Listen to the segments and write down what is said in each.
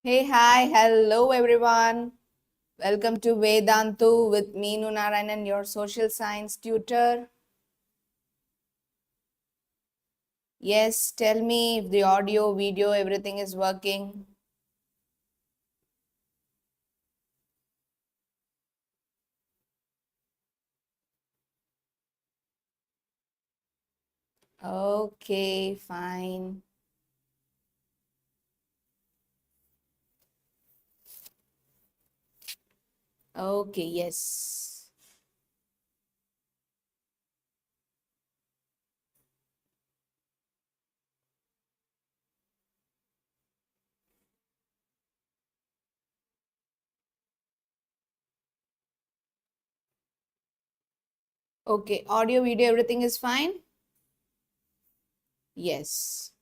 Hey, hi, hello everyone. Welcome to Vedantu with Meenu Narayanan, your social science tutor. Yes, tell me if the audio, video, everything is working. Okay, fine. Okay, yes. Okay, audio, video, everything is fine? Yes.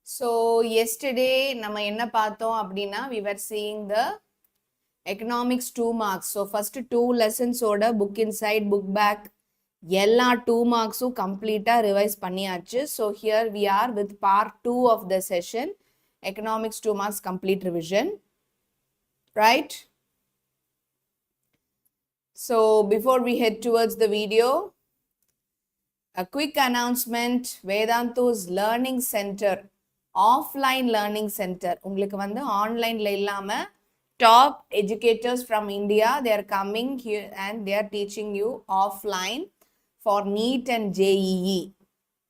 So, yesterday, நம்ம என்ன பார்த்தோம் அப்படின்னா, we were seeing the economics 2 marks. So, first 2 lessons ஓட book inside, book back, எல்லா 2 marksம் கம்ப்ளீட்டா revise பண்ணியாச்சு. So, here we are with part 2 of the session, economics 2 marks complete revision, right? So, before we head towards the video, a quick announcement, Vedantu's learning center, offline learning center, உங்களுக்கு வந்து ஆன்லைன்ல இல்லாம top educators from India, they are coming here and they are teaching you offline for NEET and JEE.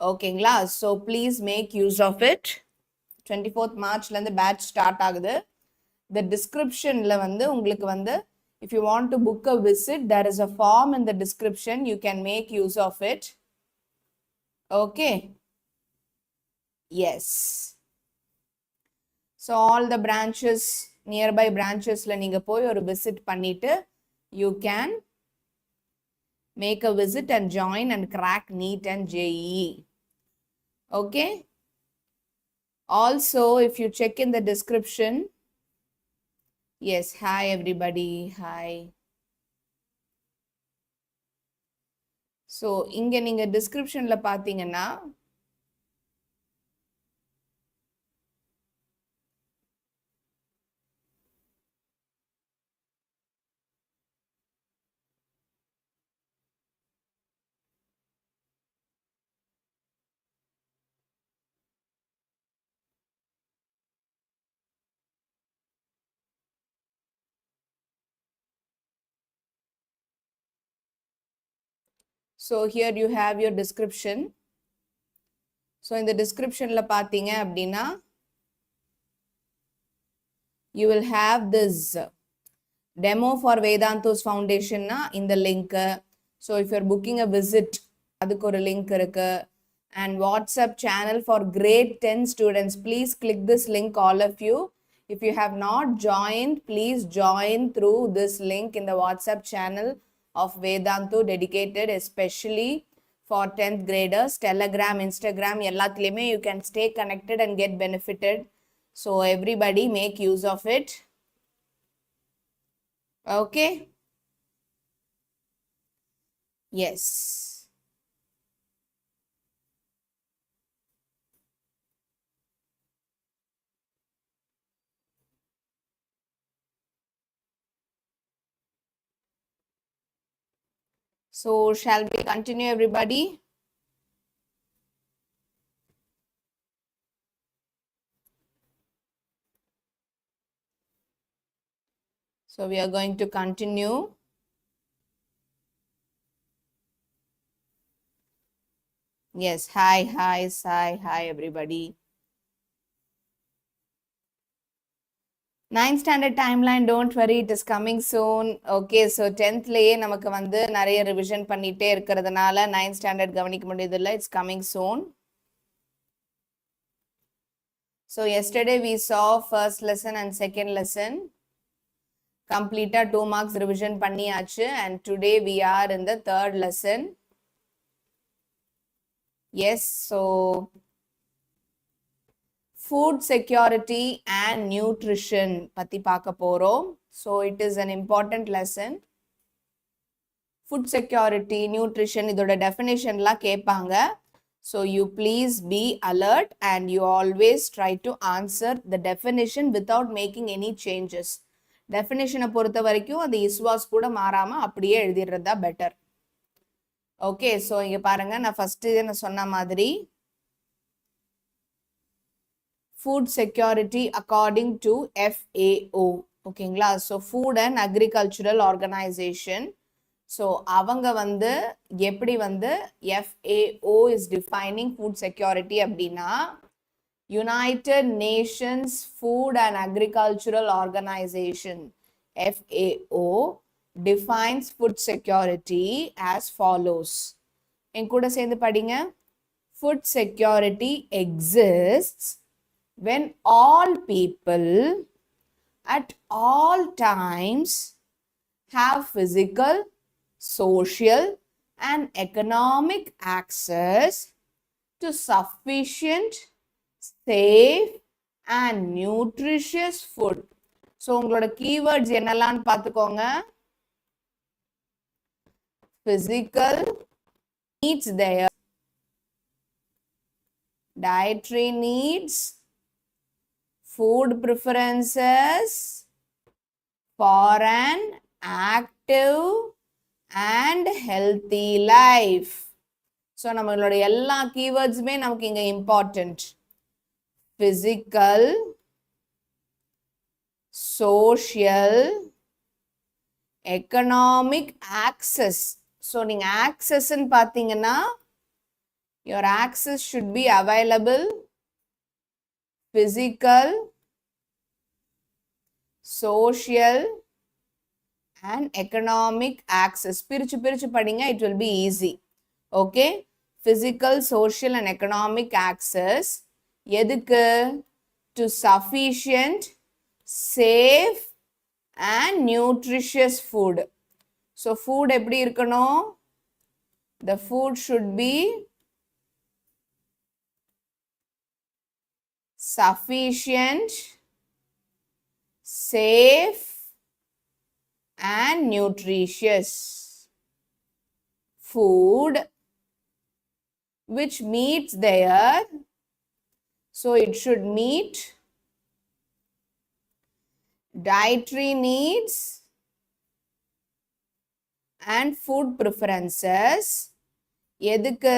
ஓகேங்களா? So please make use of it. 24th Marchல இருந்து batch start ஆகுது. The descriptionல வந்து உங்களுக்கு வந்து if you want to book a visit, there is a form in the description. You can make use of it. Okay. Yes. So all the branches, nearby branchesல நீங்க போய் ஒரு visit பண்ணிட்டு you can make a visit and join and crack NEET and JEE. Okay. Also, if you check in the description, yes, hi everybody, hi. So இங்க நீங்க descriptionல பாத்தீங்கன்னா so here you have your description. So in the descriptionல பாத்தீங்க அப்படின்னா you will have this demo for Vedantu's foundation in the link. So if you're booking a visit, அதுக்கு ஒரு link இருக்கு. And WhatsApp channel for grade 10 students. Please click this link, all of you. If you have not joined, please join through this link in the WhatsApp channel of Vedantu, dedicated especially for 10th graders. Telegram, Instagram, எல்லாத்துலயுமே you can stay connected and get benefited. So everybody make use of it. Okay. Yes. So shall we continue, everybody? So we are going to continue. Yes, hi, hi everybody. 9th standard timeline, don't worry, it is coming soon. Okay, so 10th லயே நமக்கு வந்து நிறைய revision பண்ணிட்டே இருக்கிறதுனால 9th standard கவனிக்க முடியதில்லை. It's coming soon. So yesterday we saw first lesson and second lesson. Complete 2 marks revision பண்ணியாச்சு, and today we are in the third lesson. Yes, so food security and nutrition பத்தி பார்க்க போறோம். So it is an important lesson. Food security, nutrition, இதோட definitionலாம் கேட்பாங்க. So you please be alert and you always try to answer the definition without making any changes. Definition பொறுத்த வரைக்கும் அந்த iswas கூட மாறாம அப்படியே எழுதிறதா better. Okay, so இங்க பாருங்க நான் first நான் சொன்ன மாதிரி food security according to FAO. ஓகேங்களா? So food and agricultural organization. So அவங்க வந்து எப்படி வந்து FAO is defining food security அப்படின்னா United Nations Food and Agricultural Organization FAO defines food security as follows. என் கூட சேர்ந்து படிங்க. Food security exists when all people at all times have physical, social and economic access to sufficient, safe and nutritious food. So உங்களோட keywords என்னெல்லாம் பார்த்துக்கோங்க. Physical needs there, dietary needs, food preferences for an active and healthy life. So நம்மளோட எல்லா keywordsமே நமக்கு இங்க important. Physical, social, economic access. So நீங்க access ன்னு பாத்தீங்கன்னா your access should be available, physical, social and economic access. பிரிச்சு படிங்க, it will be easy. Okay, physical, social and economic access எதுக்கு? To sufficient, safe and nutritious food. So food எப்படி இருக்கணும்? The food should be sufficient, safe and nutritious. Food which meets their, so it should meet dietary needs and food preferences. எதுக்கு?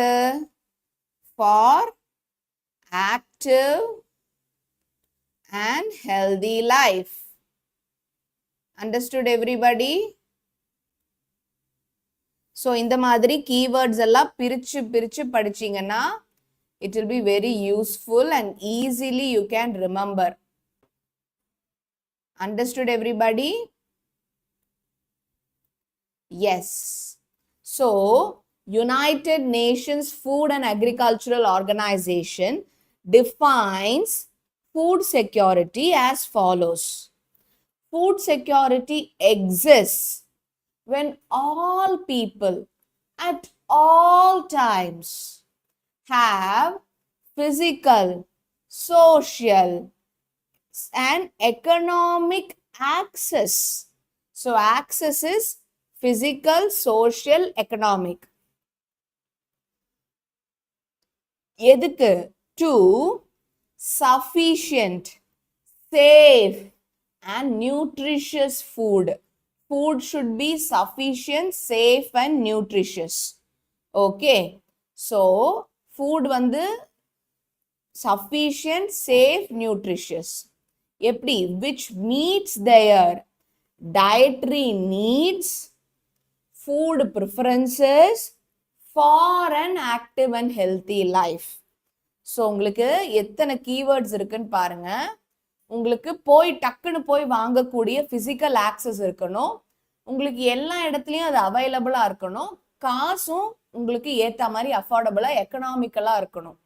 For active and healthy life. Understood everybody? So இந்த மாதிரி keywords எல்லாம் பிரிச்சு படிச்சீங்கன்னா it will be very useful and easily you can remember. Understood everybody? Yes. So United Nations Food and Agricultural Organization defines food security as follows. Food security exists when all people at all times have physical, social and economic access. So access is physical, social, economic. எதுக்கு? To sufficient, safe and nutritious food. Food should be sufficient, safe and nutritious. Okay. So food வந்து sufficient, safe, nutritious. எப்படி? Which meets their dietary needs, food preferences for an active and healthy life. So உங்களுக்கு எத்தனை keywords இருக்குன்னு பாருங்க. உங்களுக்கு டக்குன்னு போய் வாங்கக்கூடிய physical access இருக்கணும். உங்களுக்கு எல்லா இடத்துலயும் அது அவைலபிளா இருக்கணும். காசும் உங்களுக்கு ஏத்த மாதிரி அஃபோர்டபிளா எக்கனாமிக்கலா இருக்கணும்.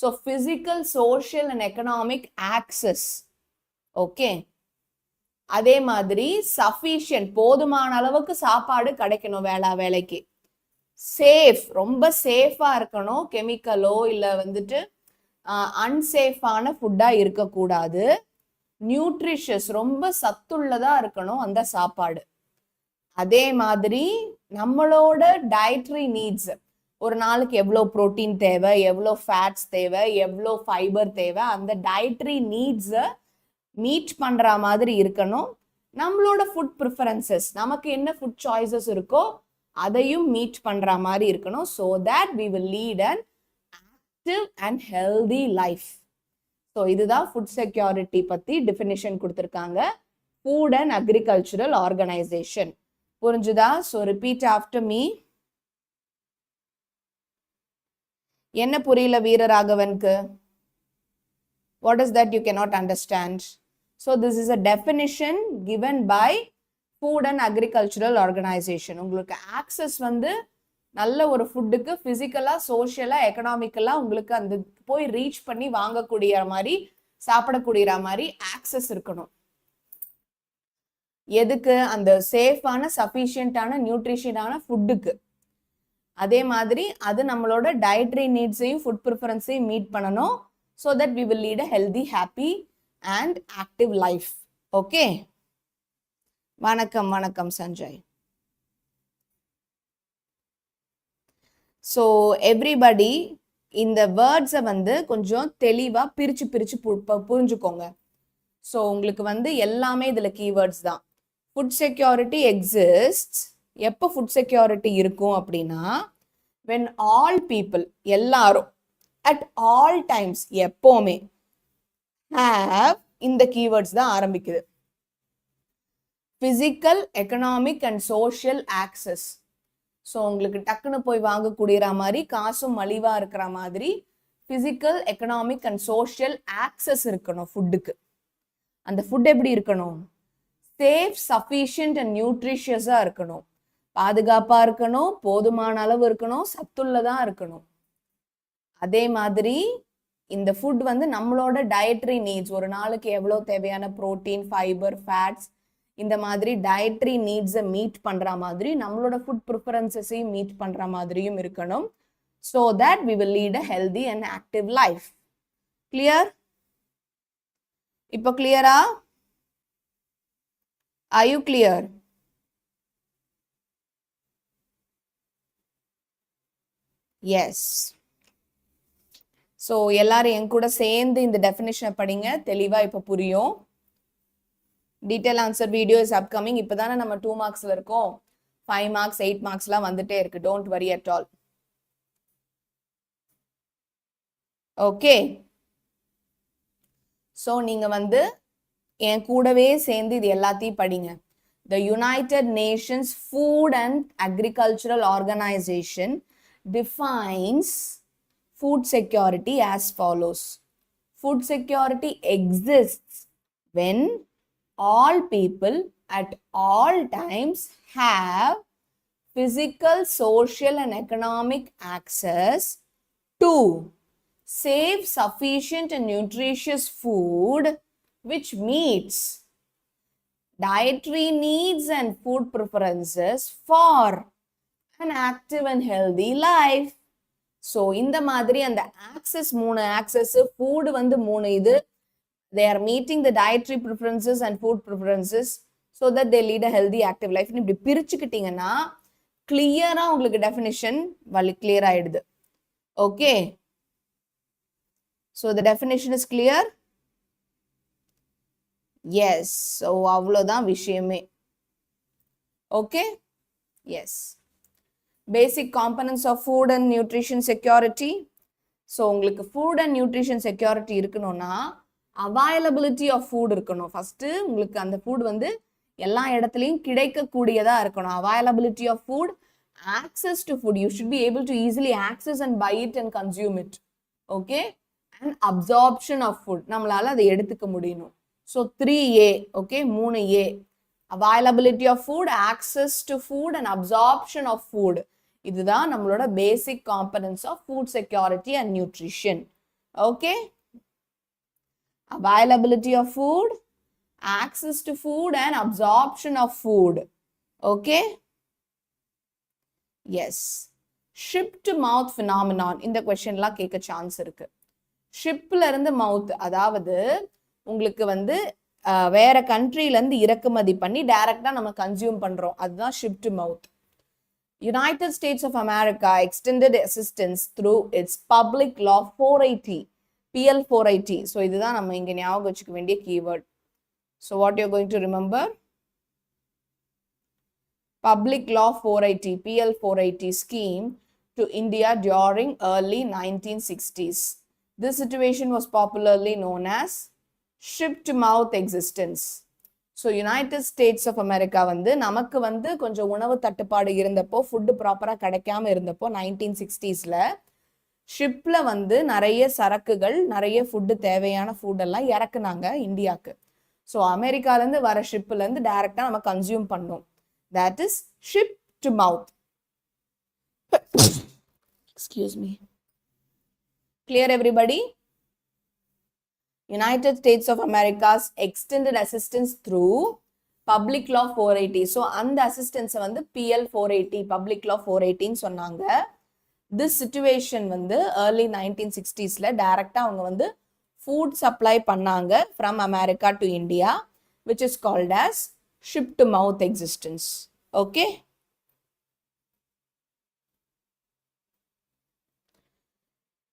So physical, social and economic access. Okay. அதே மாதிரி sufficient, போதுமான அளவுக்கு சாப்பாடு கிடைக்கணும் வேளைக்கு. சேஃப், ரொம்ப சேஃபா இருக்கணும். கெமிக்கலோ இல்ல வந்துட்டு அன்சேஃபான ஃபுட்டா இருக்கக்கூடாது. நியூட்ரிஷியஸ், ரொம்ப சத்துள்ளதா இருக்கணும் அந்த சாப்பாடு. அதே மாதிரி நம்மளோட டயட்ரி நீட்ஸ், ஒரு நாளுக்கு எவ்வளோ புரோட்டீன் தேவை, எவ்வளோ ஃபேட்ஸ் தேவை, எவ்வளோ ஃபைபர் தேவை, அந்த டயட்ரி நீட்ஸை மீட் பண்ணுற மாதிரி இருக்கணும். நம்மளோட ஃபுட் ப்ரிஃபரன்சஸ், நமக்கு என்ன ஃபுட் சாய்ஸஸ் இருக்கோ அதையும் மீட் பண்ணுற மாதிரி இருக்கணும். So that we will lead an active and healthy life. So இதுதான் ஃபுட் செக்யூரிட்டி பற்றி டெஃபினிஷன் கொடுத்துருக்காங்க. Food and agricultural organisation. புரிஞ்சுதா? So repeat after me. என்ன புரியல வீரராகவனுக்கு? What is that you cannot understand? So this is a definition given by Food and Agricultural Organization. உங்களுக்கு access வந்து நல்ல ஒரு ஃபுட்டுக்கு ஃபிசிக்கலா, சோஷியலா, எக்கனாமிக்கலா உங்களுக்கு அந்த போய் ரீச் பண்ணி வாங்கக்கூடிய மாதிரி, சாப்பிடக்கூடிய மாதிரி ஆக்சஸ் இருக்கணும். எதுக்கு? அந்த சேஃபான, சஃபிஷியன்டான, நியூட்ரிஷனான ஃபுட்டுக்கு. அதே மாதிரி அது நம்மளோட டயட்ரி நீட்ஸையும் ஃபுட் ப்ரிஃபரன்ஸையும் மீட் பண்ணணும். So that we will lead a healthy, happy and active life. Okay. Vanakkam Sanjay. So everybody இந்த வேர்ட்ஸை வந்து கொஞ்சம் தெளிவாக பிரித்து புரிஞ்சுக்கோங்க. ஸோ உங்களுக்கு வந்து எல்லாமே இதில் கீவேர்ட்ஸ் தான். Food security exists. எப்போ ஃபுட் செக்யூரிட்டி இருக்கும் அப்படின்னா, when all people, எல்லாரும், at all times, எப்போவுமே have இந்த கீவேர்ட்ஸ் தான் ஆரம்பிக்குது. physical, economic and social access. So உங்களுக்கு டக்குன்னு போய் வாங்கக்கூடிய மாதிரி, காசும் மலிவாக இருக்கிற மாதிரி physical, economic and social access இருக்கணும் ஃபுட்டுக்கு. அந்த ஃபுட் எப்படி இருக்கணும்? சேஃப், சஃபிஷியன்ட் அண்ட் நியூட்ரிஷியஸாக இருக்கணும். பாதுகாப்பாக இருக்கணும், போதுமான அளவு இருக்கணும், சத்துள்ளதாக இருக்கணும். அதே மாதிரி இந்த ஃபுட் வந்து நம்மளோட டயட்ரி நீட்ஸ், ஒரு நாளுக்கு எவ்வளோ தேவையான புரோட்டீன், ஃபைபர், ஃபேட்ஸ், இந்த மாதிரி டயட்ரி நீட்ஸை மீட் பண்ணுற மாதிரி, நம்மளோட ஃபுட் ப்ரிஃபரன்சஸையும் மீட் பண்ணுற மாதிரியும் இருக்கணும். So that we will lead a healthy and active life. Clear? இப்போ கிளியரா? Are you clear? Yes. So எல்லாரும் என் கூட சேர்ந்து இந்த டெஃபினிஷனை படிங்க, தெளிவாக இப்போ புரியும். Detail answer video is upcoming. இப்போ தானே நம்ம 2 மார்க்ஸில் இருக்கோம். 5 மார்க்ஸ், 8 மார்க்ஸ்லாம் வந்துட்டே இருக்கு. Don't worry at all. Okay. So நீங்கள் வந்து என் கூடவே சேர்ந்து இது எல்லாத்தையும் படிங்க. The United Nations Food and Agricultural Organization defines food security as follows. Food security exists when all people at all times have physical, social and economic access to safe, sufficient and nutritious food which meets dietary needs and food preferences for an active and healthy life. So இந்த மாதிரி அந்த access 3 access, food வந்து 3 இது, they are meeting the dietary preferences and food preferences so that they lead a healthy active life. இப்படி பிரிச்சுக்கிட்டீங்கன்னா கிளியரா உங்களுக்கு definition clear ஆயிடுது. Okay. So the definition is clear? Yes. So அவ்வளோதான் விஷயமே. Okay? Yes. Basic components of food and nutrition security. So உங்களுக்கு food and nutrition security இருக்கணும்னா availability of food இருக்கணும். First உங்களுக்கு அந்த ஃபுட் வந்து எல்லா இடத்துலையும் கிடைக்கக்கூடியதா இருக்கணும். availability of food, access to food. You should be able to easily access and buy it and consume it. Okay? And absorption of food. நம்மளால அதை எடுத்துக்க முடியணும். So 3A. Okay? 3A. Availability of food, access to food and absorption of food. இதுதான் நம்மளோட basic components of food security and nutrition. Okay? Availability of food, access to food and absorption of food. Okay? Yes. Ship to mouth phenomenon. இந்த questionலாம் கேட்க chance இருக்கு. ஷிப்ல இருந்து மவுத், அதாவது உங்களுக்கு வந்து வேற கண்ட்ரில இருந்து இறக்குமதி பண்ணி டைரக்டா நம்ம கன்சியூம் பண்றோம். அதுதான் ship to mouth. United States of America extended assistance through its public law 480, PL 480. So இதுதான் நம்ம இங்க ஞாபகம் வச்சுக்க வேண்டிய keyword. So what you're going to remember? Public Law 480, PL 480 scheme to India during early 1960s. This situation was popularly known as ship-to-mouth existence. So United States of America வந்து நமக்கு வந்து கொஞ்சம் உணவு தட்டுப்பாடு இருந்தப்போ ஃபுட்டு ப்ராப்பராக கிடைக்காம இருந்தப்போ 1960s ஷிப்பில் வந்து நிறைய சரக்குகள் நிறைய ஃபுட்டு தேவையான ஃபுட்டெல்லாம் இறக்குனாங்க இந்தியாவுக்கு. ஸோ அமெரிக்காலேருந்து வர ஷிப்புலேருந்து டைரெக்டாக நம்ம கன்சியூம் பண்ணோம். That is ship to mouth. Excuse me. Clear everybody? United States of America's extended assistance through Public Law 480. So அந்த assistance வந்து PL 480, Public Law 480 சொன்னாங்க. This situation வந்து early 1960s டைரக்டா அவங்க வந்து food supply பண்ணாங்க from America to India, which is called as ship to mouth existence. Okay.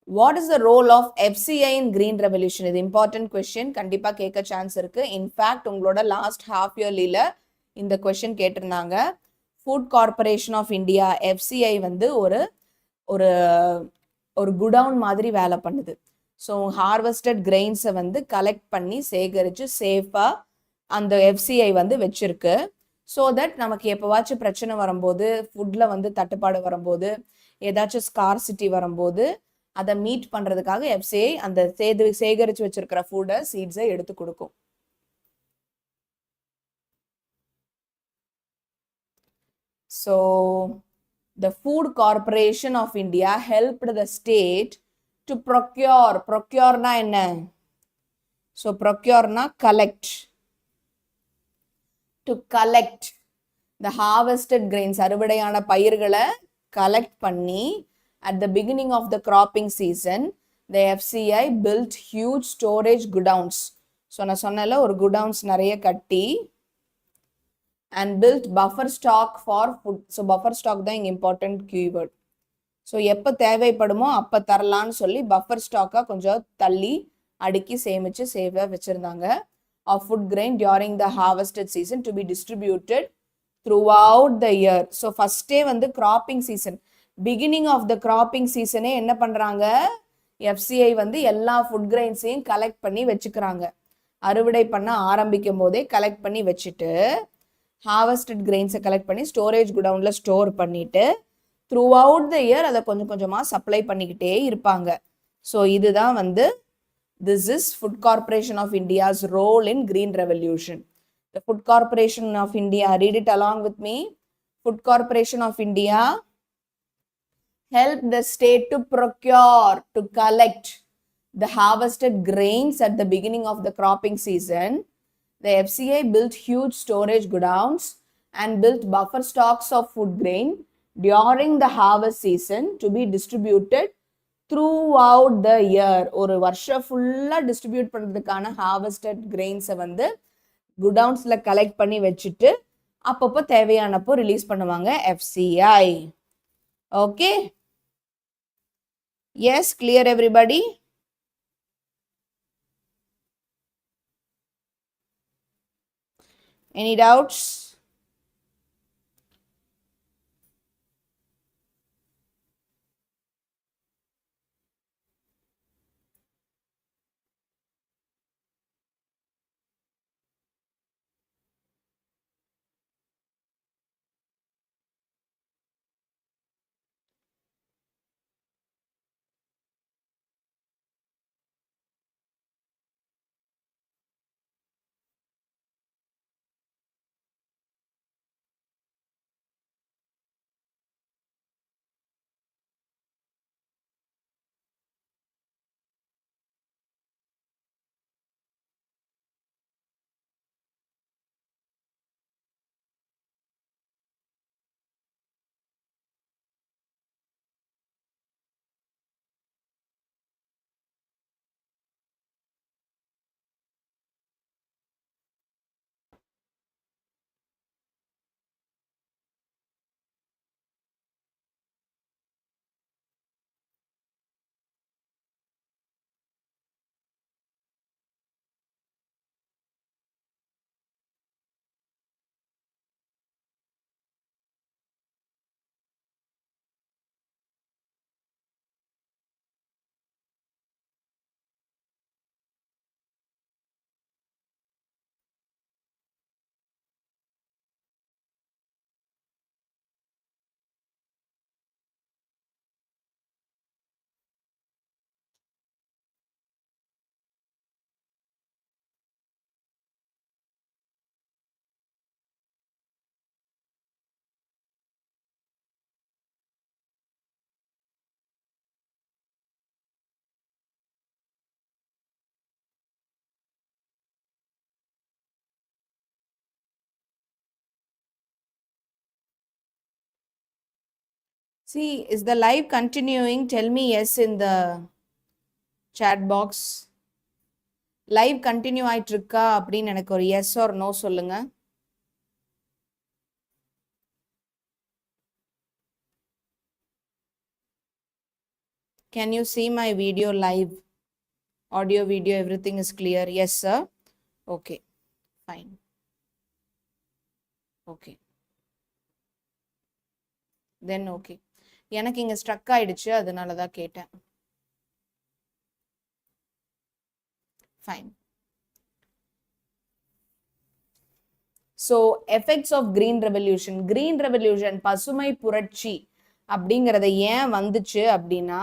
What is the role of FCI in Green Revolution? இது important question. கண்டிப்பா கேட்க chance இருக்கு. In fact உங்களோட last half yearlyல இந்த question கேட்டிருந்தாங்க. Food Corporation of India FCI வந்து ஒரு ஒரு ஒரு குடவுன் மாதிரி வேலை பண்ணுது. ஸோ ஹார்வெஸ்டட் கிரெயின்ஸை வந்து கலெக்ட் பண்ணி சேகரித்து சேஃபாக அந்த FCI வந்து வச்சிருக்கு. ஸோ தட் நமக்கு எப்போவாச்சும் பிரச்சனை வரும்போது, ஃபுட்டில் வந்து தட்டுப்பாடு வரும்போது, ஏதாச்சும் ஸ்கார்சிட்டி வரும்போது அதை மீட் பண்ணுறதுக்காக FCI அந்த சேகரித்து வச்சிருக்கிற ஃபுட்டை சீட்ஸை எடுத்து கொடுக்கும். So the Food Corporation of India helped the state to procure na enna? So procure na collect. To collect the harvested grains, அறுவடையான பயிர்களை collect பண்ணி at the beginning of the cropping season, the FCI built huge storage godowns. So நான் சொன்னல ஒரு godowns நிறைய கட்டி and built buffer stock for food. So buffer stock தான் இங்க important keyword. So எப்போ தேவைப்படுமோ அப்போ தரலான்னு சொல்லி பஃபர் ஸ்டாக்காக கொஞ்சம் தள்ளி அடுக்கி சேமித்து சேவாக வச்சுருந்தாங்க. Of food grain during the harvested season to be distributed throughout the year. So ஃபஸ்ட்டே வந்து cropping season, beginning of the cropping சீசனே என்ன பண்ணுறாங்க, FCI வந்து எல்லா ஃபுட் கிரெயின்ஸையும் கலெக்ட் பண்ணி வச்சுக்கிறாங்க. அறுவடை பண்ண ஆரம்பிக்கும் போதே கலெக்ட் பண்ணி வச்சுட்டு ஹார்வெஸ்டட் கிரெயின்ஸை கலெக்ட் பண்ணி ஸ்டோரேஜ் குடவுனில் ஸ்டோர் பண்ணிவிட்டு throughout the year அதை கொஞ்சம் கொஞ்சமாக சப்ளை பண்ணிக்கிட்டே இருப்பாங்க. ஸோ இதுதான் வந்து this is Food Corporation of India's role in Green Revolution. The Food Corporation of India, read it along with me. Food Corporation of India helped the state to procure, to collect the harvested grains at the beginning of the cropping season. The FCI built huge storage godowns and built buffer stocks of food grain during the harvest season to be distributed throughout the year. ஒரு வருஷம் ஃபுல்லாக distribute பண்ணுறதுக்கான harvested கிரெயின்ஸை வந்து குடவுன்ஸில் collect பண்ணி வச்சுட்டு அப்பப்போ தேவையானப்போ release பண்ணுவாங்க FCI. Okay, yes, clear everybody? Any doubts? See, is the live continuing? Tell me yes in the chat box. Live continue ஆயிட்டு இருக்கா அப்படின்னு எனக்கு ஒரு yes or no சொல்லுங்க. Can you see my video live? Audio, video, everything is clear. Yes, sir. Okay, fine. Okay. Then okay. எனக்கு இங்க struck ஆயிடுச்சு, அதனால தான் கேட்டேன். Fine. So, effects of Green Revolution. Green Revolution, பசுமை புரட்சி அப்படிங்கிறத ஏன் வந்துச்சு அப்படின்னா,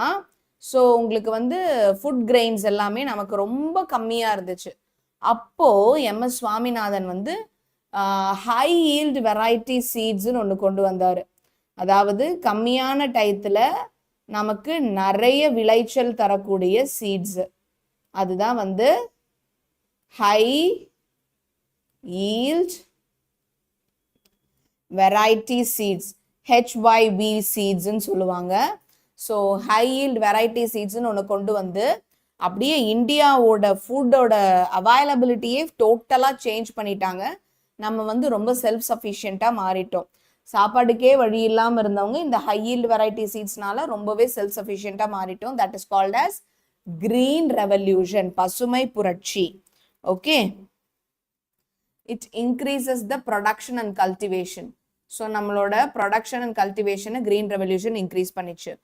ஸோ உங்களுக்கு வந்து ஃபுட் கிரெயின்ஸ் எல்லாமே நமக்கு ரொம்ப கம்மியாக இருந்துச்சு. அப்போ எம்எஸ் சுவாமிநாதன் வந்து ஹை ஈல்டு வெரைட்டி சீட்ஸ்ன்னு ஒன்று கொண்டு வந்தார். அதாவது கம்மியான டயத்தில் நமக்கு நிறைய விளைச்சல் தரக்கூடிய சீட்ஸ், அதுதான் வந்து high yield variety seeds, HYV சீட்ஸ்ன்னு சொல்லுவாங்க. ஸோ ஹை ஈல்ட் வெரைட்டி சீட்ஸ்ன்னு ஒன்று கொண்டு வந்து அப்படியே இந்தியாவோட ஃபுட்டோட அவைலபிலிட்டியே டோட்டலாக சேஞ்ச் பண்ணிட்டாங்க. நம்ம வந்து ரொம்ப செல்ஃப் சஃபிஷியண்ட்டாக மாறிட்டோம். சாப்பாடுக்கே வழி இல்லாமல் இருந்தவங்க இந்த ஹை ஈல்ட் வெரைட்டி சீட்ஸ்னால ரொம்பவே செல்ஃப் சஃபிஷியண்ட்டாக மாறிட்டோம். That is called as green revolution, பசுமை புரட்சி. Okay, it increases the production and cultivation. So நம்மளோட ப்ரொடக்ஷன் அண்ட் கல்டிவேஷனை கிரீன் ரெவல்யூஷன் இன்க்ரீஸ் பண்ணிச்சு.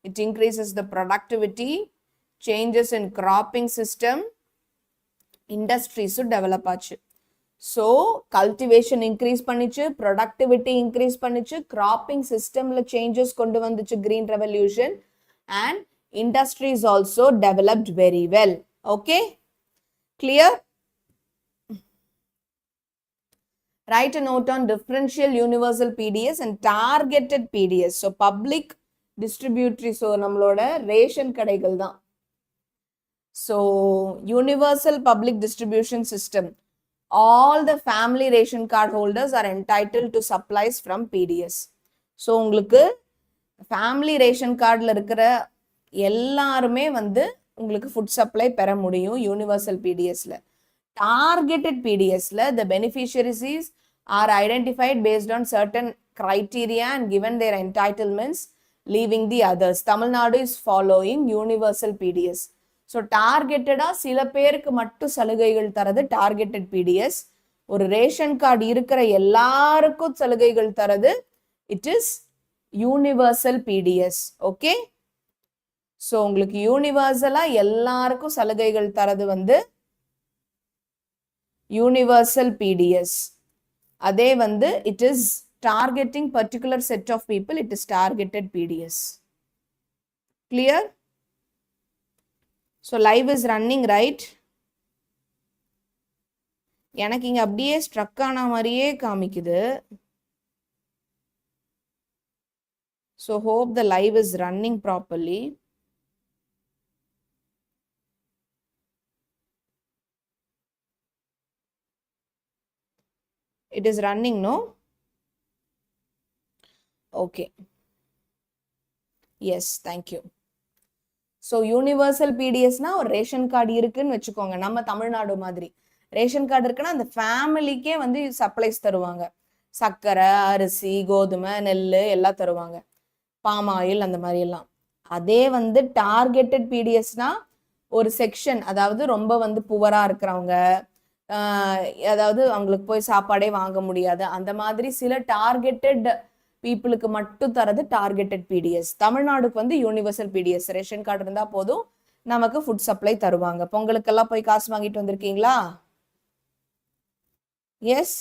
It increases the productivity, changes in cropping system, இண்டஸ்ட்ரீஸும் டெவலப் ஆச்சு. ஸோ கல்டிவேஷன் இன்க்ரீஸ் பண்ணிச்சு, productivity increase பண்ணிச்சு, cropping சிஸ்டம்ல சேஞ்சஸ் கொண்டு வந்துச்சு green revolution, and industries also developed very well. Okay, clear? Write a note on differential universal PDS and targeted PDS. So public distributory, so நம்மளோட ration கடைகள் தான். So universal public distribution system, all the family ration card holders are entitled to supplies from PDS. So உங்களுக்கு family ration cardல இருக்கிற எல்லாருமே வந்து உங்களுக்கு food supply பெற முடியும் universal PDSல. Targeted PDSல the beneficiaries are identified based on certain criteria and given their entitlements, leaving the others. Tamil Nadu is following universal PDS. So targetedா சில பேருக்கு மட்டும் சலுகைகள் தரது targeted PDS. ஒரு ரேஷன் கார்டு இருக்கிற எல்லாருக்கும் சலுகைகள் தரது it is universal PDS. Okay, so உங்களுக்கு யூனிவர்சலா எல்லாருக்கும் சலுகைகள் தரது வந்து universal PDS. அதே வந்து it is targeting particular set of people, it is targeted PDS. Clear? So live is running, right? எனக்கு இங்க அப்படியே ஸ்ட்ரக் ஆன மாதிரியே காமிக்குது. So hope the live is running properly. It is running, no? Okay. Yes, thank you. So universal PDS na ஒரு ration card இருக்குன்னு வெச்சுக்கோங்க. நம்ம தமிழ்நாடு மாதிரி ரேஷன் கார்டு இருக்குன்னா அந்த ஃபேமிலிக்கே வந்து சப்ளைஸ் தருவாங்க. சக்கரை, அரிசி, கோதுமை, நெல் எல்லாம் தருவாங்க. பாம் ஆயில் அந்த மாதிரி எல்லாம். அதே வந்து டார்கெட்டட் PDSனா ஒரு செக்ஷன், அதாவது ரொம்ப வந்து புவரா இருக்கிறவங்க, அதாவது அவங்களுக்கு போய் சாப்பாடே வாங்க முடியாது, அந்த மாதிரி சில டார்கெட்டட் பீப்புளுக்கு மட்டும் தரது டார்கெட்டட் PDS. தமிழ்நாடுக்கு வந்து யூனிவர்சல் PDS, ரேஷன் கார்டு இருந்தா போதும் நமக்கு ஃபுட் சப்ளை தருவாங்க. பொங்கலுக்கெல்லாம் போய் காசு வாங்கிட்டு வந்திருக்கீங்களா? S,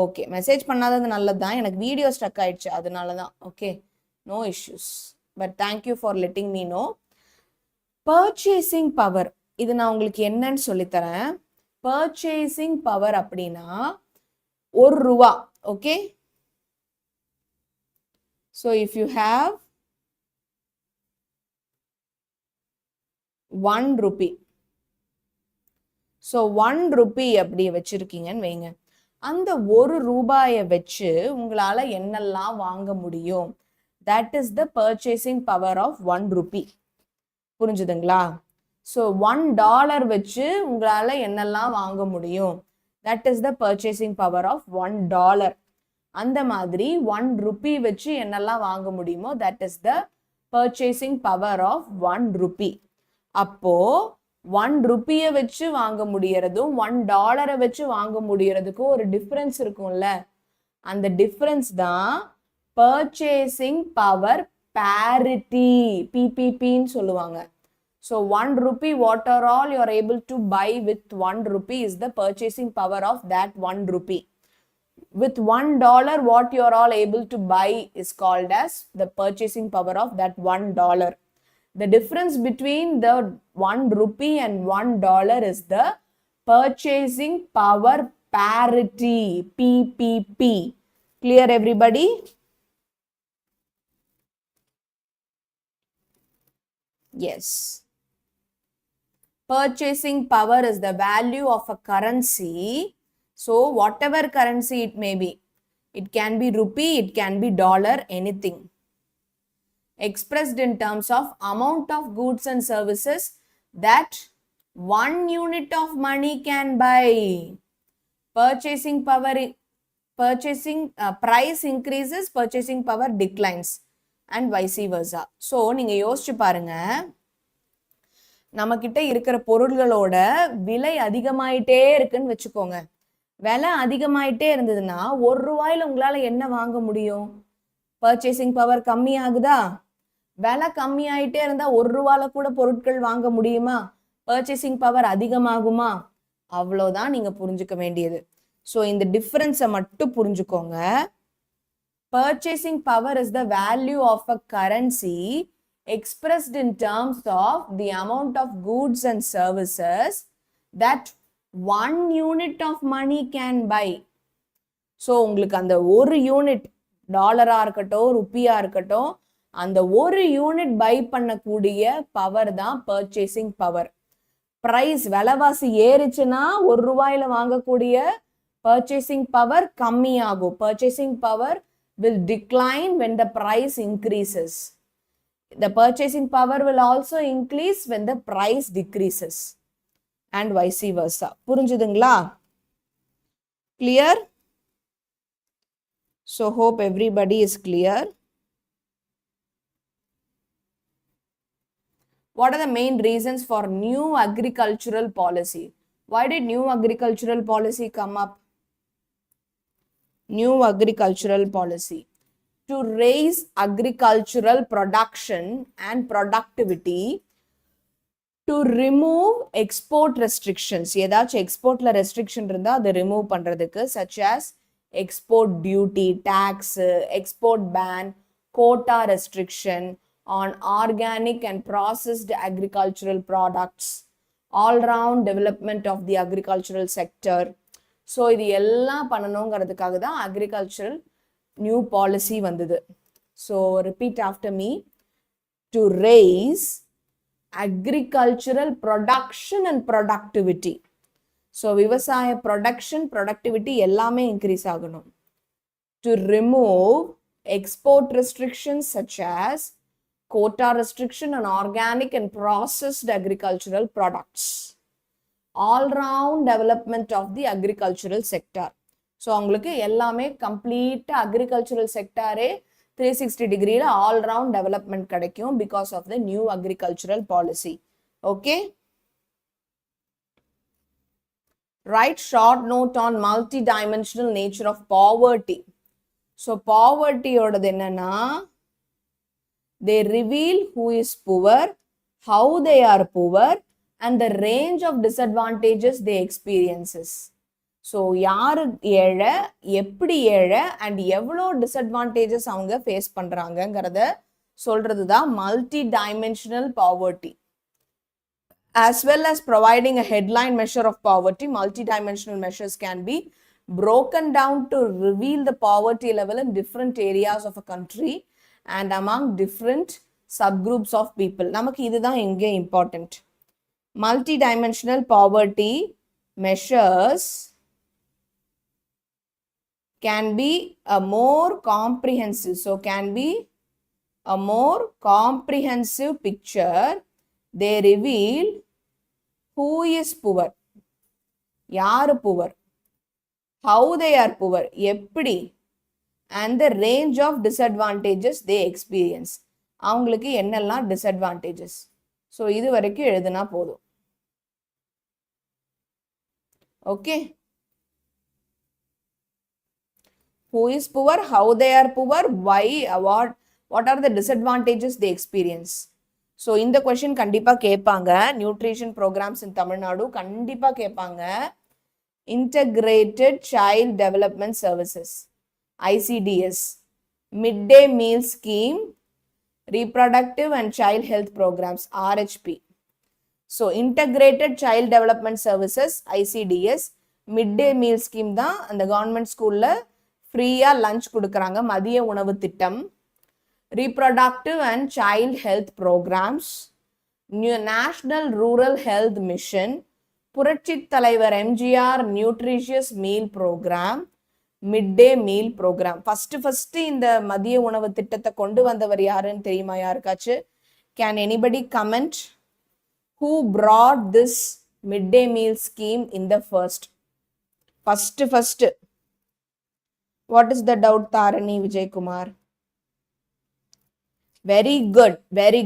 okay. மெசேஜ் பண்ணாதது நல்லது தான், எனக்கு வீடியோ ஸ்டக் ஆயிடுச்சு அதனால தான். Okay, no issues, but thank you for letting me know. Purchasing power, இது நான் உங்களுக்கு என்னன்னு சொல்லித்தரேன். பர்ச்சேசிங் பவர் அப்படின்னா ₹1. Okay, so if you have ₹1, so ₹1 அப்படி வச்சிருக்கீங்கன்னு வைங்க. அந்த ₹1 வச்சு உங்களால என்னெல்லாம் வாங்க முடியும்? that is the purchasing power of 1 rupee. புரிஞ்சுதுங்களா? So $1 வச்சு உங்களால என்னெல்லாம் வாங்க முடியும்? That is the purchasing power of $1. அந்த மாதிரி 1 rupee வச்சு என்னெல்லாம் வாங்க முடியுமோ that is the purchasing power of 1 rupee. அப்போ 1 rupee வச்சு வாங்க முடியறதும் $1 வச்சு வாங்க முடியறதுக்கும் ஒரு டிஃபரன்ஸ் இருக்கும்ல, அந்த டிஃபரன்ஸ் தான் purchasing power parity, PPP ன்னு சொல்லுவாங்க. So 1 rupee what are all you are able to buy with 1 rupee is the purchasing power of that 1 rupee. With $1 what you are all able to buy is called as the purchasing power of that $1. The difference between the 1 rupee and $1 is the purchasing power parity, PPP. Clear everybody? Yes. Purchasing power is the value of a currency. So whatever currency it may be, it can be rupee, it can be dollar, anything. Expressed in terms of amount of goods and services that 1 unit of money can buy. Purchasing power, price increases, purchasing power declines and vice versa. So நீங்க யோசிச்சு பாருங்க, நம்ம கிட்ட இருக்கிற பொருள்களோட விலை அதிகமாயிட்டே இருக்குன்னு வச்சுக்கோங்க. விலை அதிகமாயிட்டே இருந்ததுன்னா $1 உங்களால என்ன வாங்க முடியும்? பர்ச்சேசிங் பவர் கம்மி ஆகுதா? விலை கம்மி ஆயிட்டே இருந்தா $1 கூட பொருட்கள் வாங்க முடியுமா? பர்ச்சேசிங் பவர் அதிகமாகுமா? அவ்வளோதான் நீங்க புரிஞ்சுக்க வேண்டியது. ஸோ இந்த டிஃபரன்ஸை மட்டும் புரிஞ்சுக்கோங்க. Purchasing power is the value of a currency expressed in terms of the amount of goods and services that 1 unit of money can buy. So உங்களுக்கு அந்த ஒரு யூனிட் டாலரா இருக்கட்டும் ருப்பியா இருக்கட்டும், அந்த ஒரு யூனிட் பை பண்ணக்கூடிய பவர் தான் பர்ச்சேசிங் பவர். பிரைஸ் விலைவாசி ஏறிச்சுன்னா $1 வாங்கக்கூடிய purchasing power கம்மி ஆகும். purchasing power will decline when the price increases. The purchasing power will also increase when the price decreases and vice versa. புரிஞ்சுதுங்களா? Clear? So hope everybody is clear. What are the main reasons for new agricultural policy? Why did new agricultural policy come up? New agricultural policy to raise agricultural production and productivity, to remove export restrictions. ஏதாச்சும் எக்ஸ்போர்ட்ல restriction இருந்தா அதை remove பண்றதுக்கு, such as export duty, tax, export ban, quota restriction on organic and processed agricultural products, all-round development of the agricultural sector. So இது எல்லாம் பண்ணணுங்கிறதுக்காக தான் agricultural new policy வந்தது. So repeat after me. To race agricultural production and productivity. So விவசாய production productivity எல்லாமே increase ஆகணும். To remove export restrictions such as quota restriction on organic and processed agricultural products, all-round development of the agricultural sector. So அவங்களுக்கு எல்லாமே கம்ப்ளீட்டாக agricultural செக்டாரே 360 டிகிரியில் all round development கிடைக்கும் because of the new agricultural policy. Okay, write short note on multi dimensional nature of poverty. So பாவர்ட்டியோடது என்னன்னா, they reveal who is poor, how they are poor, and the range of disadvantages they experiences. So யாரு ஏழை, எப்படி ஏழை, and எவ்வளோ disadvantages அவங்க face பண்றாங்கங்கிறத சொல்றது தான் multi dimensional poverty. As well as providing a headline measure of poverty, multi-dimensional measures can be broken down to reveal the poverty level in different areas of a country and among different subgroups of people. நமக்கு இதுதான் இங்கே important. Multi-dimensional poverty measures can be a more comprehensive, so can be a more comprehensive picture, they reveal who is poor, யாரு poor, how they are poor, எப்படி, and the range of disadvantages they experience. அவங்களுக்கு என்னெல்லாம் disadvantages. So இது வரைக்கும் எழுதுனா போதும். Okay. Who is poor, how they are poor, why, what are the disadvantages they experience. So இந்த question கண்டிப்பா கேட்பாங்க. நியூட்ரிஷன் ப்ரோக்ராம்ஸ் இன் தமிழ்நாடு கண்டிப்பா கேட்பாங்க. Integrated Child Development Services, ICDS, Midday Meal Scheme, Reproductive and Child Health Programs, RHP. So Integrated Child Development Services, ICDS, Midday Meal Scheme தான் அந்த government ஸ்கூல்ல ஃப்ரீயா lunch கொடுக்குறாங்க, மதிய உணவு திட்டம். Reproductive and Child Health Programs, National Rural Health Mission, புரட்சித் தலைவர் MGR nutritious meal program, midday meal program. First இந்த மதிய உணவு திட்டத்தை கொண்டு வந்தவர் யாருன்னு தெரியுமா யாருக்காச்சு? Can anybody comment who brought this midday meal scheme in the first? What is the doubt, Tarani Vijay Kumar? Very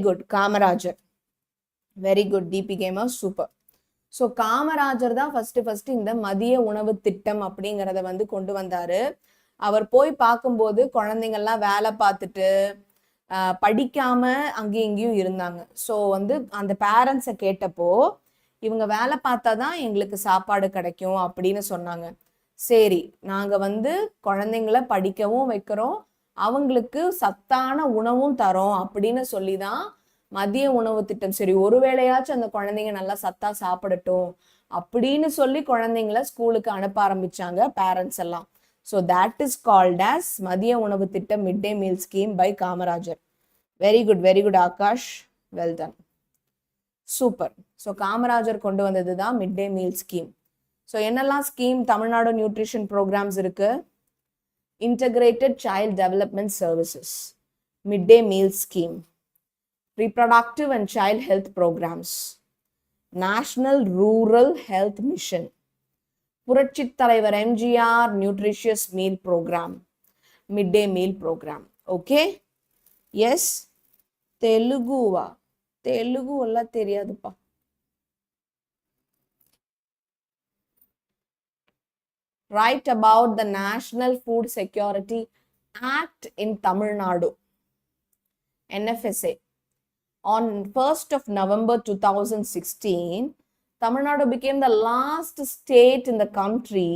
good, Kamarajar. Very good, DP Gamer, super. So Kamarajar தான் ஃபர்ஸ்ட் இந்த மதிய உணவு திட்டம் அப்படிங்கிறத வந்து கொண்டு வந்தாரு. அவர் போய் பார்க்கும்போது குழந்தைங்கள்லாம் வேலை பார்த்துட்டு படிக்காம அங்கேயும் இங்கேயும் இருந்தாங்க. ஸோ வந்து அந்த பேரண்ட்ஸை கேட்டப்போ இவங்க வேலை பார்த்தா தான் எங்களுக்கு சாப்பாடு கிடைக்கும் அப்படின்னு சொன்னாங்க. சரி, நாங்கள் வந்து குழந்தைங்கள படிக்கவும் வைக்கிறோம், அவங்களுக்கு சத்தான உணவும் தரோம் அப்படின்னு சொல்லி தான் மதிய உணவு திட்டம். சரி, ஒருவேளையாச்சும் அந்த குழந்தைங்க நல்லா சத்தா சாப்பிடட்டும் அப்படின்னு சொல்லி குழந்தைங்கள ஸ்கூலுக்கு அனுப்ப ஆரம்பிச்சாங்க பேரண்ட்ஸ் எல்லாம். So that is called as மதிய உணவு திட்டம், mid day meal scheme by Kamarajar. Very good Akash, well done, super. So Kamarajar கொண்டு வந்தது தான் mid day meal scheme. So என்னெல்லாம் ஸ்கீம் தமிழ்நாடு நியூட்ரிஷன் ப்ரோக்ராம்ஸ் இருக்கு? Integrated child development services, mid day meal scheme, Reproductive and Child Health Programs, National Rural Health Mission, புரட்சித் தலைவர் MGR nutritious meal program, midday meal program. Okay, yes. தெலுங்குவா? தெலுங்கு எல்லாம் தெரியாதுப்பா. Write about the National Food Security Act in Tamil Nadu, NFSA. On 1st of November 2016, Tamil Nadu became the last state in the country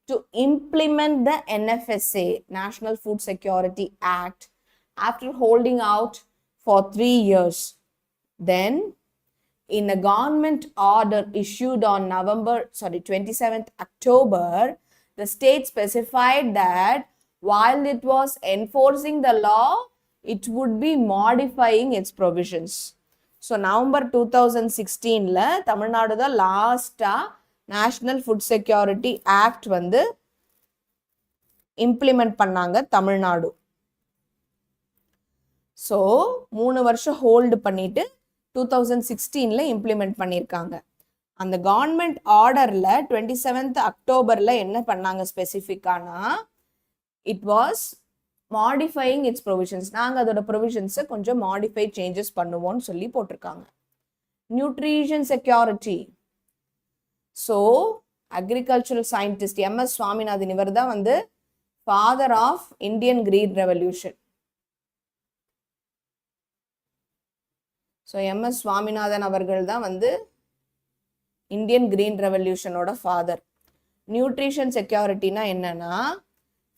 to implement the NFSA, National Food Security Act, after holding out for 3 years. Then, in a government order issued on 27th October, the state specified that while it was enforcing the law, it would be modifying its provisions. So November 2016ல Tamil Nadu தான் லாஸ்டா national food security act வந்து implement பண்ணாங்க Tamil Nadu. So 3 வருஷம் hold பண்ணிட்டு 2016ல implement பண்ணியிருக்காங்க. அந்த government ஆர்டர்ல 27th அக்டோபர்ல என்ன பண்ணாங்க ஸ்பெசிஃபிக்கானா, it was modifying its provisions. நாங்கள் அதோட ப்ரொவிஷன்ஸை கொஞ்சம் மாடிஃபை சேஞ்சஸ் பண்ணுவோம்னு சொல்லி போட்டிருக்காங்க. Nutrition security. So agricultural scientist MS Swaminathan, இவர் தான் வந்து father of Indian green revolution. So MS Swaminathan அவர்கள் தான் வந்து இந்தியன் கிரீன் ரெவல்யூஷனோட ஃபாதர். நியூட்ரிஷன் செக்யூரிட்டினா என்னன்னா,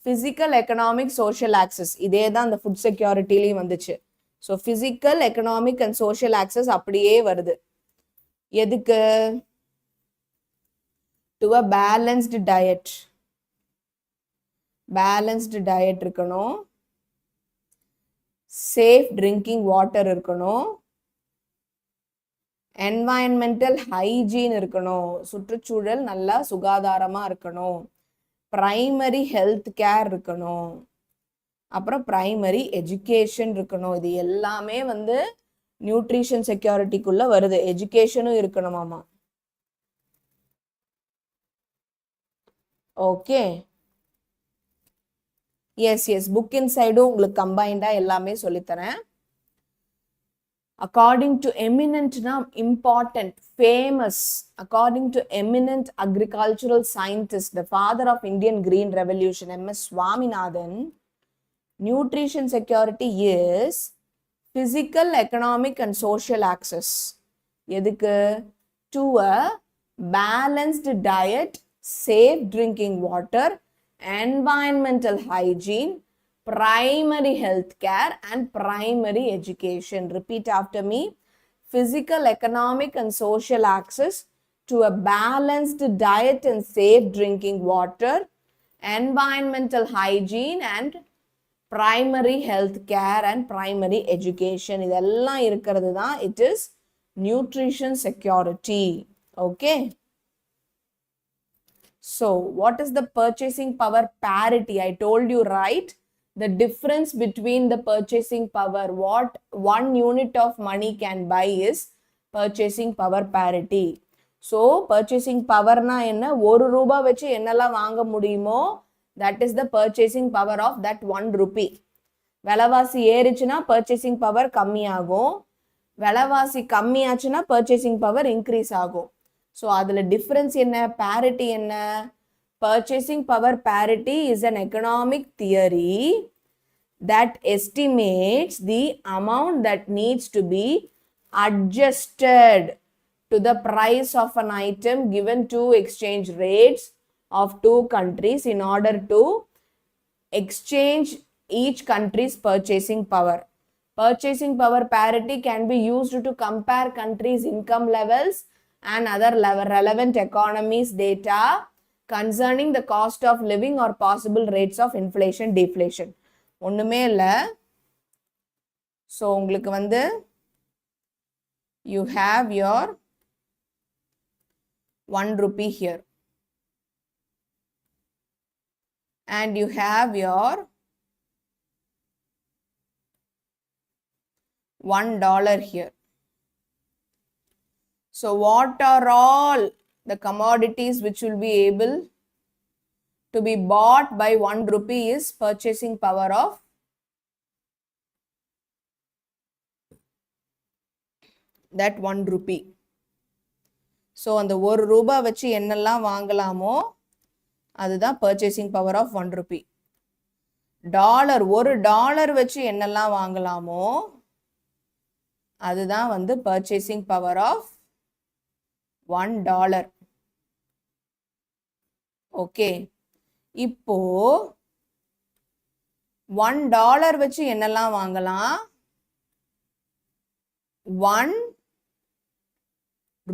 ஃபிசிக்கல் எக்கனாமிக் சோஷியல் ஆக்சஸ். இதே தான் அந்த ஃபுட் செக்யூரிட்டிலையும் வந்துச்சு. So physical economic and social access அப்படியே வருது. எதுக்கு? To a balanced diet. Balanced diet இருக்கணும், சேஃப் ட்ரிங்கிங் வாட்டர் இருக்கணும், என்வாயன்மெண்டல் ஹைஜீன் இருக்கணும், சுற்றுச்சூழல் நல்லா சுகாதாரமாக இருக்கணும், பிரைமரி ஹெல்த் கேர் இருக்கணும், அப்புறம் பிரைமரி எஜுகேஷன் இருக்கணும். இது எல்லாமே வந்து நியூட்ரிஷன் செக்யூரிட்டிக்குள்ள வருது. எஜுகேஷனும் இருக்கணுமாமா. ஓகே, எஸ் புக் இன்சைடும் உங்களுக்கு கம்பைண்டா எல்லாமே சொல்லித்தரேன். According to eminent, important, famous, according to eminent agricultural scientist, the father of Indian Green Revolution, 𝑚𝑠 Swaminathan, nutrition security is physical, economic and social access. எதுக்கு? To a balanced diet, safe drinking water, environmental hygiene, primary health care and primary education. Repeat after me. Physical, economic and social access to a balanced diet and safe drinking water, environmental hygiene and primary health care and primary education. இதெல்லாம் இருக்கிறது தான் it is nutrition security. Okay. So what is the purchasing power parity? I told you, right? The difference between the purchasing power, what 1 unit of money can buy is purchasing power parity. So purchasing power na enna, 1 ரூபாய் வச்சு என்னெல்லாம் வாங்க முடியுமோ, that is the purchasing power of that 1 rupee. விலைவாசி ஏறிச்சுனா purchasing power கம்மி ஆகும், விலைவாசி கம்மி ஆச்சுனா purchasing power increase ஆகும். So அதுல difference என்ன, parity என்ன? Purchasing power parity is an economic theory that estimates the amount that needs to be adjusted to the price of an item given two exchange rates of 2 countries in order to exchange each country's purchasing power. Purchasing power parity can be used to compare countries' income levels and other relevant economies data concerning the cost of living or possible rates of inflation, deflation. ஒண்ணுமே இல்ல. So உங்களுக்கு வந்து you have your 1 rupee here and you have your $1 here. So what are all the commodities which will be able to be bought by 1 rupee is purchasing power of that 1 rupee. So அந்த 1 ரூபாய் வச்சு என்னெல்லாம் வாங்கலாமோ அதுதான் purchasing power of 1 rupee. Dollar, $1 வச்சு என்னெல்லாம் வாங்கலாமோ அதுதான் வந்து purchasing power of $1. Okay, இப்போ $1 வச்சு என்னெல்லாம் வாங்கலாம், 1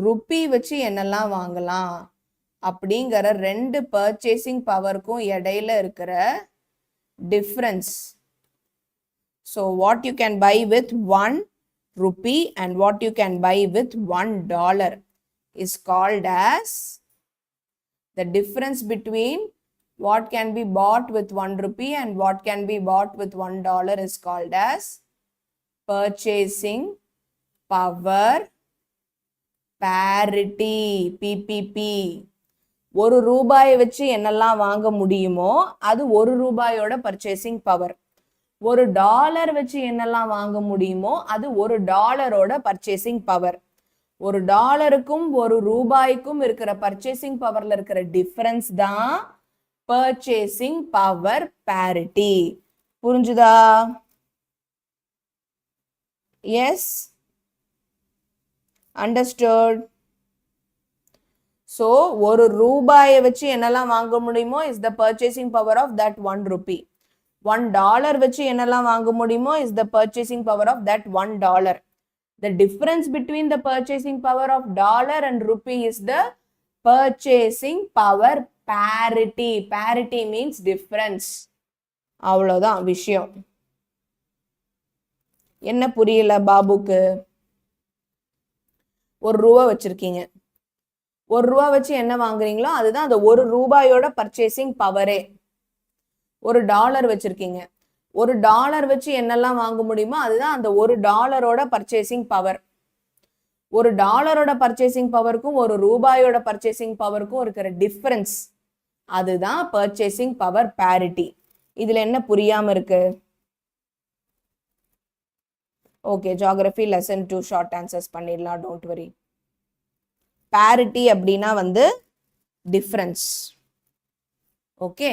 rupee வச்சு என்னெல்லாம் வாங்கலாம் அப்படிங்கிற 2 purchasing powerக்கும் இடையில இருக்கிற difference. So what you can buy with 1 rupee and what you can buy with $1 is called as the difference between what can be bought with 1 rupee and what can be bought with $1 is called as purchasing power parity, PPP. 1 ரூபாயை வச்சு என்னெல்லாம் வாங்க முடியுமோ அது 1 ரூபாயோட purchasing power. $1 வச்சு என்னெல்லாம் வாங்க முடியுமோ அது $1ஓட purchasing power. $1க்கும் 1 ரூபாய்க்கும் இருக்கிற purchasing powerல இருக்கிற difference தான் purchasing power parity. புரிஞ்சுதா? Yes? Understood? So 1 ரூபாயை வச்சு என்னெல்லாம் வாங்க முடியுமோ is the purchasing power of that 1 rupee. $1 வச்சு என்னெல்லாம் வாங்க முடியுமோ is the purchasing power of that $1. The difference between the purchasing power of dollar and rupee is the purchasing power parity. Parity means difference. அவ்வளவுதான் விஷயம். என்ன புரியல பாபுக்கு? 1 ரூபாய் வச்சிருக்கீங்க, 1 ரூபாய் வச்சு என்ன வாங்குறீங்களோ அதுதான் அந்த 1 ரூபாயோட purchasing power. $1 வச்சிருக்கீங்க, ஒரு டாலர் வச்சு என்னெல்லாம் வாங்க முடியுமோ அதுதான் அந்த ஒரு டாலரோட பர்ச்சேசிங் பவர். ஒரு டாலரோட பர்ச்சேசிங் பவருக்கும் ஒரு ரூபாயோட பர்ச்சேசிங் பவருக்கும் இருக்கிற டிஃபரன்ஸ் அதுதான் பர்ச்சேசிங் பவர் parity. இதுல என்ன புரியாம இருக்கு? Okay, geography lesson 2 short answers பண்ணிடலாம், டோன்ட் வரி. parity அப்படின்னா வந்து டிஃபரன்ஸ். ஓகே,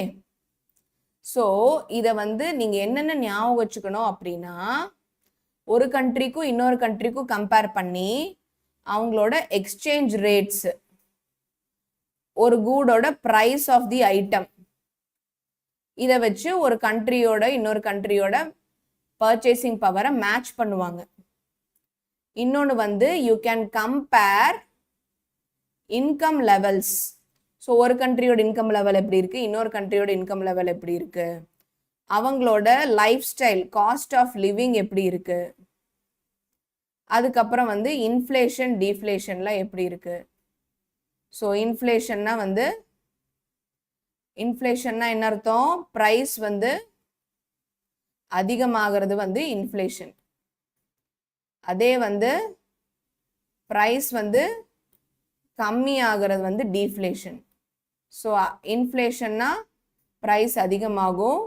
ஸோ இதை வந்து நீங்க என்னென்ன ஞாபகம் வச்சுக்கணும் அப்படின்னா, ஒரு கண்ட்ரிக்கும் இன்னொரு கண்ட்ரிக்கும் கம்பேர் பண்ணி அவங்களோட எக்ஸ்சேஞ்ச் ரேட்ஸ், ஒரு கூடோட பிரைஸ் ஆஃப் தி ஐட்டம், இதை வச்சு ஒரு கண்ட்ரியோட இன்னொரு கண்ட்ரியோட பர்ச்சேசிங் பவரை மேட்ச் பண்ணுவாங்க. இன்னொன்று வந்து you can compare income levels. So ஒரு கண்ட்ரியோட இன்கம் லெவல் எப்படி இருக்கு, இன்னொரு கண்ட்ரியோட இன்கம் லெவல் எப்படி இருக்கு, அவங்களோட lifestyle cost of living எப்படி இருக்கு, அதுக்கப்புறம் வந்து இன்ஃப்ளேஷன் டீஃப்ளேஷன்லாம் எப்படி இருக்கு. ஸோ இன்ஃப்ளேஷன்னா வந்து, இன்ஃப்ளேஷன்னா என்ன அர்த்தம், ப்ரைஸ் வந்து அதிகமாகிறது வந்து இன்ஃப்ளேஷன். அதே வந்து ப்ரைஸ் வந்து கம்மி ஆகிறது வந்து டீஃப்ளேஷன். ஸோ இன்ஃப்ளேஷன்னா ப்ரைஸ் அதிகமாகும்,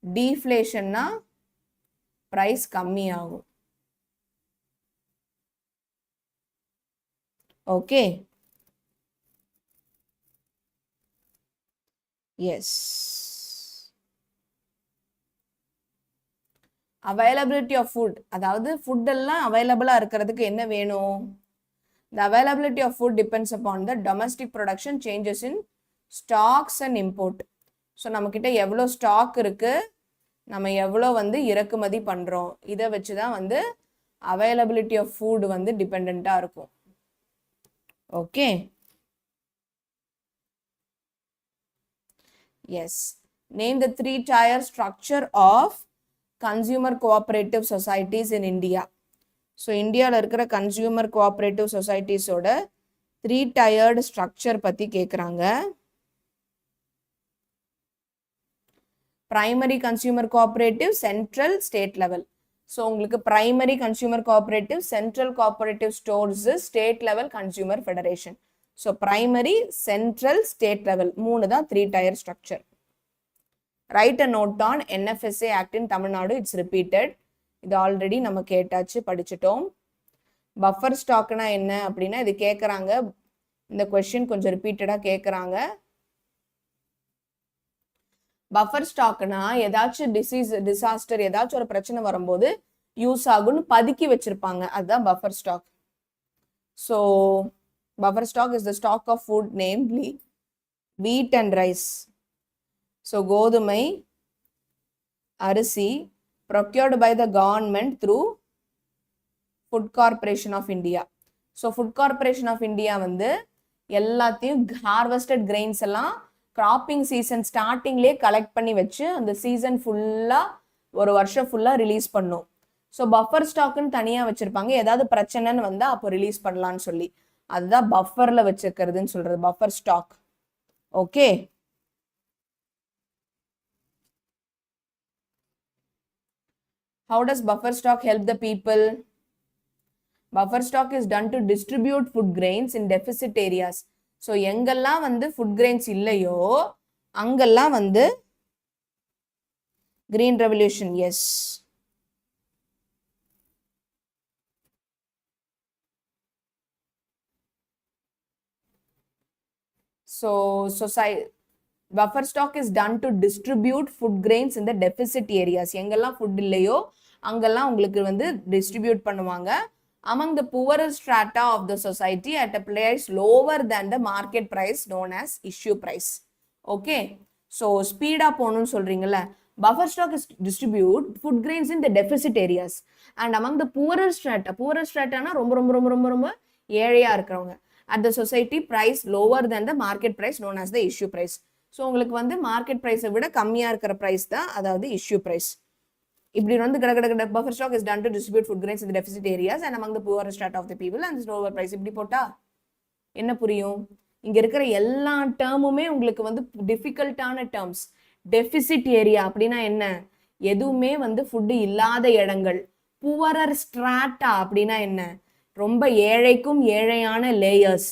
டீஃப்ளேஷன்னா ப்ரைஸ் கம்மியாகும். Okay, yes. Availability of food, அதாவது ஃபுட் எல்லாம் அவைலபிளா இருக்கிறதுக்கு என்ன வேணும்? The availability of food depends upon the domestic production, changes in stocks and import. So நம்மக்கிட்ட எவ்வளோ ஸ்டாக் இருக்கு, நம்ம எவ்வளோ வந்து இறக்குமதி பண்ணுறோம், இதை வச்சு தான் வந்து அவைலபிலிட்டி ஆஃப் ஃபுட் வந்து டிபெண்ட்டாக இருக்கும். Okay, yes. Name the 3-tier structure of consumer cooperative societies in India. So இந்தியாவில் இருக்கிற கன்சியூமர் கோஆப்ரேட்டிவ் சொசைட்டிஸோட 3-tiered ஸ்ட்ரக்சர் பற்றி கேட்குறாங்க. Primary consumer cooperative, central, state level. So உங்களுக்கு primary consumer cooperative, central cooperative stores, state level consumer federation. So primary, central, state level 3 தான் 3-tier structure. Write a note on NFSA act in Tamil Nadu, it's repeated. இது already நம்ம கேட்டாச்சு, படிச்சுட்டோம். Buffer ஸ்டாக்னா என்ன அப்படின்னா இது கேட்குறாங்க, இந்த கொஸ்டின் கொஞ்சம் ரிப்பீட்டடாக கேட்குறாங்க. பஃபர் ஸ்டாக்னா ஏதாச்சும் டிசாஸ்டர், ஏதாச்சும் ஒரு பிரச்சனை வரும்போது யூஸ் ஆகும்னு பதுக்கி வச்சிருப்பாங்க, அதுதான் buffer stock. So buffer stock is the stock of food, namely wheat and rice. ஸோ கோதுமை, அரிசி procured by the government through Food Corporation of India. So Food Corporation of India வந்து எல்லாத்தையும் harvested grains எல்லாம் cropping season startingலே கலெக்ட் பண்ணி வச்சு அந்த season ஃபுல்லா ஒரு வருஷம் ஃபுல்லா ரிலீஸ் பண்ணும். ஸோ பஃபர் ஸ்டாக்னு தனியாக வச்சிருப்பாங்க, ஏதாவது பிரச்சனைன்னு வந்தா அப்போ ரிலீஸ் பண்ணலான்னு சொல்லி, அதுதான் பஃபர்ல வச்சிருக்கிறதுன்னு சொல்றது, buffer stock. Okay, how does buffer stock help the people? Buffer stock is done to distribute food grains in deficit areas. So எங்கெல்லாம் வந்து food grains இல்லையோ அங்கெல்லாம் வந்து Green Revolution, yes. So buffer stock is done to distribute food grains in the deficit areas. எங்கெல்லாம் food இல்லையோ அங்கெல்லாம் உங்களுக்கு வந்து distribute பண்ணுவாங்க among the poorest strata of the society at a price lower than the market price known as issue price. Okay, so speed up போகணும்னு சொல்றீங்கல்ல, buffer stock is distribute food grains in the deficit areas and among the poorest strata னா ரொம்ப ரொம்ப ரொம்ப ரொம்ப ரொம்ப ஏழையா இருக்கிறவங்க, at the society price lower than the market price known as the issue price. So உங்களுக்கு வந்து மார்க்கெட் ப்ரைஸை விட கம்மியாக இருக்கிற ப்ரைஸ் தான் அதாவது இஷ்யூ ப்ரைஸ். இப்படி வந்து buffer stock is done to distribute food grains in the deficit areas and among the poor start of the people and lower price. இப்படி போட்டா என்ன புரியும்? இங்க இருக்கிற எல்லா டேர்முமே உங்களுக்கு வந்து டிஃபிகல்ட்டான டேர்ம்ஸ். டெபிசிட் ஏரியா அப்படின்னா என்ன, எதுவுமே வந்து ஃபுட்டு இல்லாத இடங்கள். புவரர் ஸ்ட்ராட்டா அப்படின்னா என்ன, ரொம்ப ஏழைக்கும் ஏழையான layers.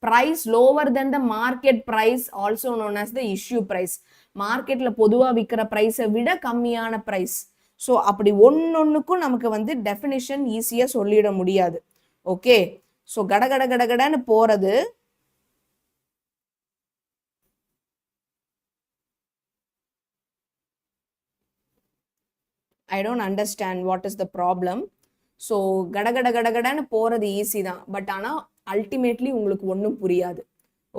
Price lower then the market price, also known as the issue price. மார்க்கெட்ல பொதுவா விற்கிற பிரைஸை விட கம்மியான பிரைஸ். ஸோ அப்படி ஒன்னொன்னுக்கும் நமக்கு வந்து டெஃபினிஷன் ஈஸியா சொல்லிட முடியாது. ஓகே, ஸோ கடகடன்னு போறது. I don't understand what is the problem. So கடகடன்னு போறது ஈஸி தான், பட் ஆனால் அல்டிமேட்லி உங்களுக்கு ஒன்றும் புரியாது.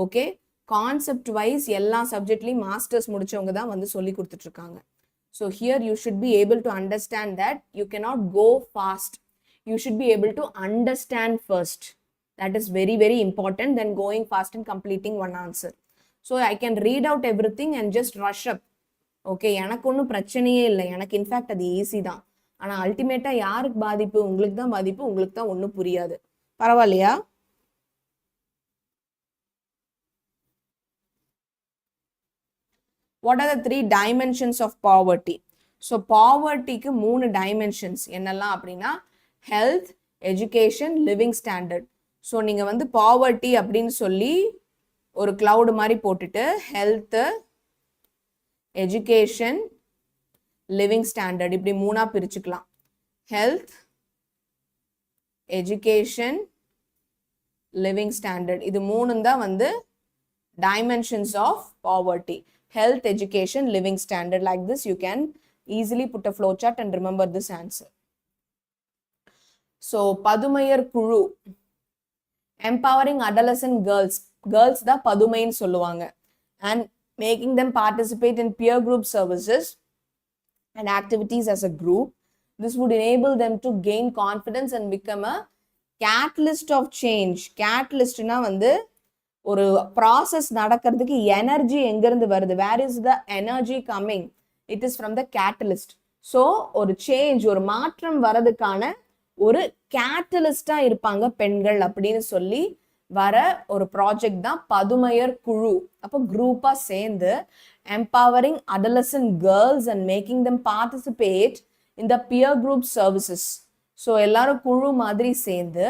ஓகே, கான்செப்ட் வைஸ் எல்லா சப்ஜெக்ட்லையும் மாஸ்டர்ஸ் முடிச்சவங்க தான் வந்து சொல்லி கொடுத்துட்டு இருக்காங்க. So here you should be able to understand that you cannot go fast. You should be able to understand first. That is very, very important than going fast and completing one answer. So I can read out everything and just rush up. Okay, எனக்கு ஒன்றும் பிரச்சனையே இல்லை, எனக்கு in fact அது easy தான். ஆனால் அல்டிமேட்டாக யாருக்கு பாதிப்பு, உங்களுக்கு தான் பாதிப்பு, உங்களுக்கு தான் ஒன்றும் புரியாது. பரவாயில்லையா? What are the 3 dimensions of poverty? So povertyக்கு 3 dimensions என்னெல்லாம் அப்படின்னா health, education, living standard. So நீங்கள் வந்து poverty அப்படின்னு சொல்லி ஒரு cloud மாதிரி போட்டுட்டு health, education, living standard இப்படி 3ஆ பிரிச்சுக்கலாம். health, education, living standard இது 3 தான் வந்து dimensions of poverty. Health, education, living standard. Like this you can easily put a flowchart and remember this answer. So Padhumaiyar Kuzhu, empowering adolescent girls da Padhumayin சொல்லுவாங்க, and making them participate in peer group services and activities as a group. This would enable them to gain confidence and become a catalyst of change. Catalyst na வந்து ஒரு process நடக்கிறதுக்கு energy எங்கிருந்து வருது, where is the energy coming, it is from the catalyst. So ஒரு change, ஒரு மாற்றம் வரதுக்கான ஒரு கேட்டலிஸ்டா இருப்பாங்க பெண்கள் அப்படின்னு சொல்லி வர ஒரு ப்ராஜெக்ட் தான் பதுமையர் குழு. அப்போ குரூப்பா சேர்ந்து empowering adolescent girls and making them participate in the peer group services. So எல்லாரும் குழு மாதிரி சேர்ந்து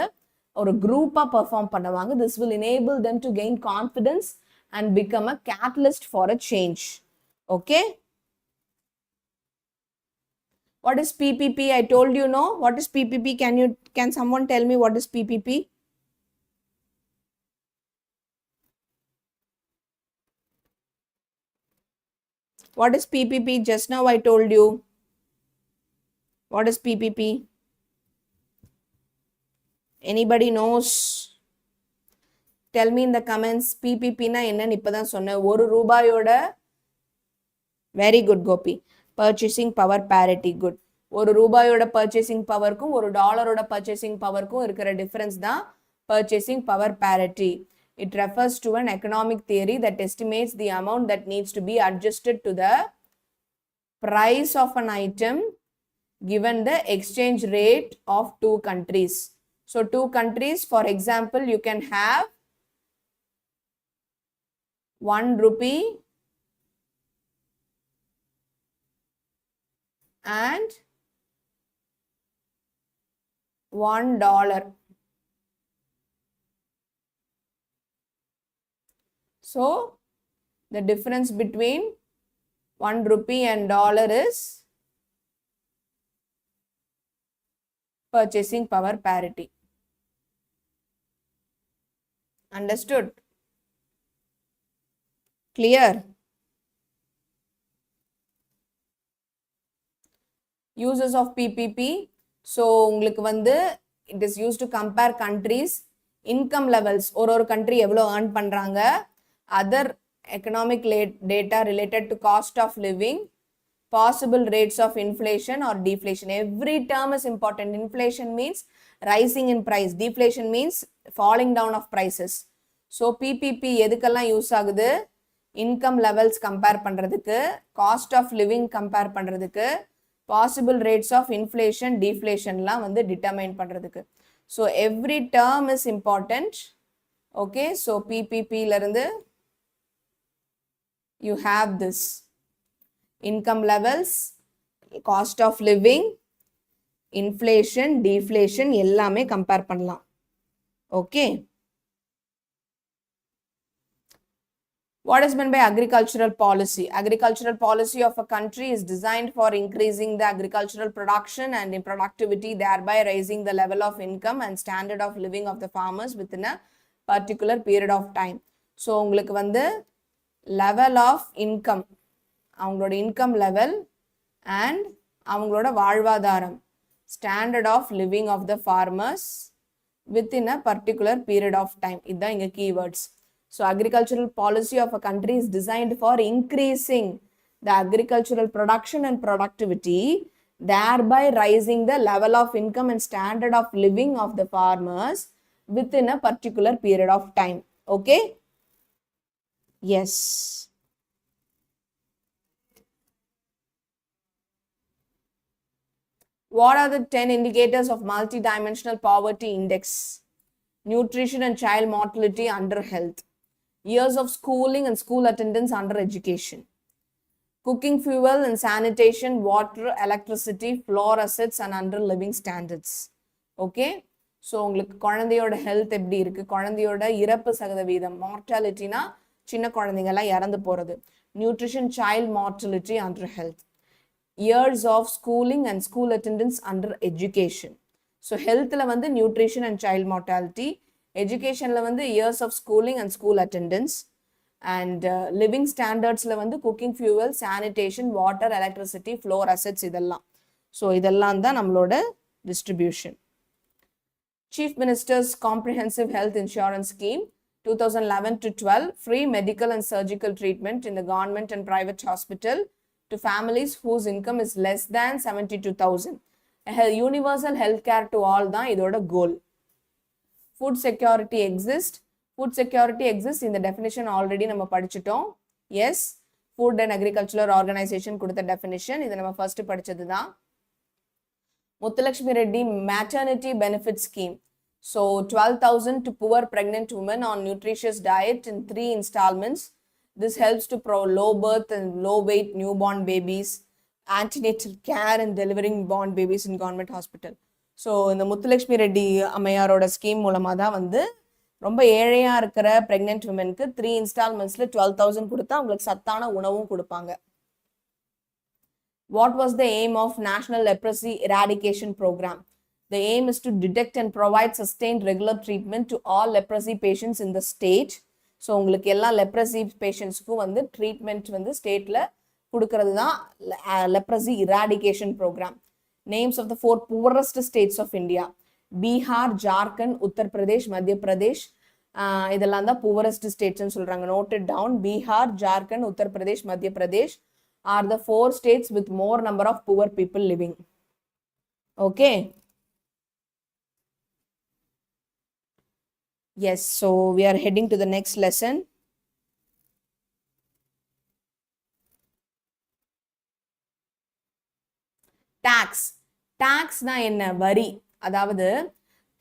ஒரு குரூப்பா பெர்ஃபார்ம் பண்ணுவாங்க. This will enable them to gain confidence and become a catalyst for a change. Okay, what is PPP? I told you, no, what is PPP? Can someone tell me what is PPP? What is PPP? Just now I told you. What is PPP? Anybody knows? Tell me in the comments. PPP na enna இப்பதான் சொன்னேன். ஒரு ரூபாயோட, very good Gopi, purchasing power parity, good. ஒரு ரூபாயோட purchasing powerக்கும் ஒரு டாலரோட purchasing powerக்கும் இருக்கிற difference தான் purchasing power parity. It refers to an economic theory that estimates the amount that needs to be adjusted to the price of an item given the exchange rate of 2 countries. So 2 countries, for example, you can have 1 rupee and $1. So the difference between 1 rupee and dollar is purchasing power parity. Understood? Clear? Uses of PPP. So உங்களுக்கு வந்து it is used to compare countries income levels. ஒரு country எவ்வளோ earn பண்றாங்க, other economic data related to cost of living, possible rates of inflation or deflation. Every term is important. Inflation means rising in price, deflation means falling down of prices. So PPP எதுக்கெல்லாம் use ஆகுது? income levels compare பண்றதுக்கு, cost of living compare பண்றதுக்கு, possible rates of inflation, deflation லாம் வந்து determine பண்றதுக்கு. So every term is important. Okay, so PPP ல இருந்து you have this. income levels, cost of living, inflation, deflation எல்லாமே compare பண்ணலாம். Okay. What is meant by agricultural policy? Agricultural policy of a country is designed for increasing the agricultural production and productivity, thereby raising the level of income and standard of living of the farmers within a particular period of time. So, உங்களுக்கு வந்து level of income, அவங்களோட income level and அவங்களோட வாழ்வாதாரம், standard of living of the farmers within a particular period of time. இதுதான் இங்க keywords. So, agricultural policy of a country is designed for increasing the agricultural production and productivity, thereby raising the level of income and standard of living of the farmers within a particular period of time. Okay? Yes. What are the 10 indicators of multidimensional poverty index? Nutrition and child mortality under health. Years of schooling and school attendance under education. Cooking fuel and sanitation, water, electricity, floor assets and under living standards. Okay? So, உங்களுக்கு குழந்தையோட health எப்படி இருக்கு, குழந்தையோட இறப்பு சதவீதம், mortalityனா சின்ன குழந்தைங்கலாம் இறந்து போறது. Nutrition, child mortality under health. Years of schooling and school attendance under education. So, healthல வந்து nutrition and child mortality, educationல வந்து years of schooling and school attendance, and living standardsல வந்து cooking fuel, sanitation, water, electricity, floor assets இதெல்லாம். So, இதெல்லாம் தான் நம்மளோட distribution. Chief Minister's Comprehensive Health Insurance Scheme 2011 to 12, free medical and surgical treatment in the government and private hospital to families whose income is less than 72,000. Universal health care to all தான் இதோட goal. Food security exists. Food security exists in the definition already நம்ம படிச்சிட்டோம். Yes, Food and Agricultural Organization கொடுத்த definition, இது நம்ம first படிச்சது தான். Muthulakshmi Reddy Maternity Benefit Scheme. So, 12,000 to poor pregnant women on nutritious diet in 3 installments. This helps to low birth and low weight newborn babies, antenatal care and delivering born babies in government hospital. So இந்த Muthulakshmi Reddy அம்மையாரோட scheme மூலமாக தான் வந்து ரொம்ப ஏழையாக இருக்கிற pregnant விமென்க்கு 3 இன்ஸ்டால்மெண்ட்ஸில் 12,000 கொடுத்தா அவங்களுக்கு சத்தான உணவும் கொடுப்பாங்க. What was the aim of national leprosy eradication programme? The aim is to detect and provide sustained regular treatment to all leprosy patients in the state. So உங்களுக்கு எல்லா லெப்ரசி பேஷண்ட்ஸ்க்கும் வந்து ட்ரீட்மெண்ட் வந்து ஸ்டேட்டில் கொடுக்கறது தான் leprosy eradication programme. Names of the 4 poorest states of India: Bihar, Jharkhand, Uttar Pradesh, Madhya Pradesh. இதெல்லாம் தான் poorest states ன்னு சொல்றாங்க. Note it down. Bihar, Jharkhand, Uttar Pradesh, Madhya Pradesh are the 4 states with more number of poor people living. Okay. Yes, so we are heading to the next lesson. டாக்ஸ்னா என்ன? வரி. அதாவது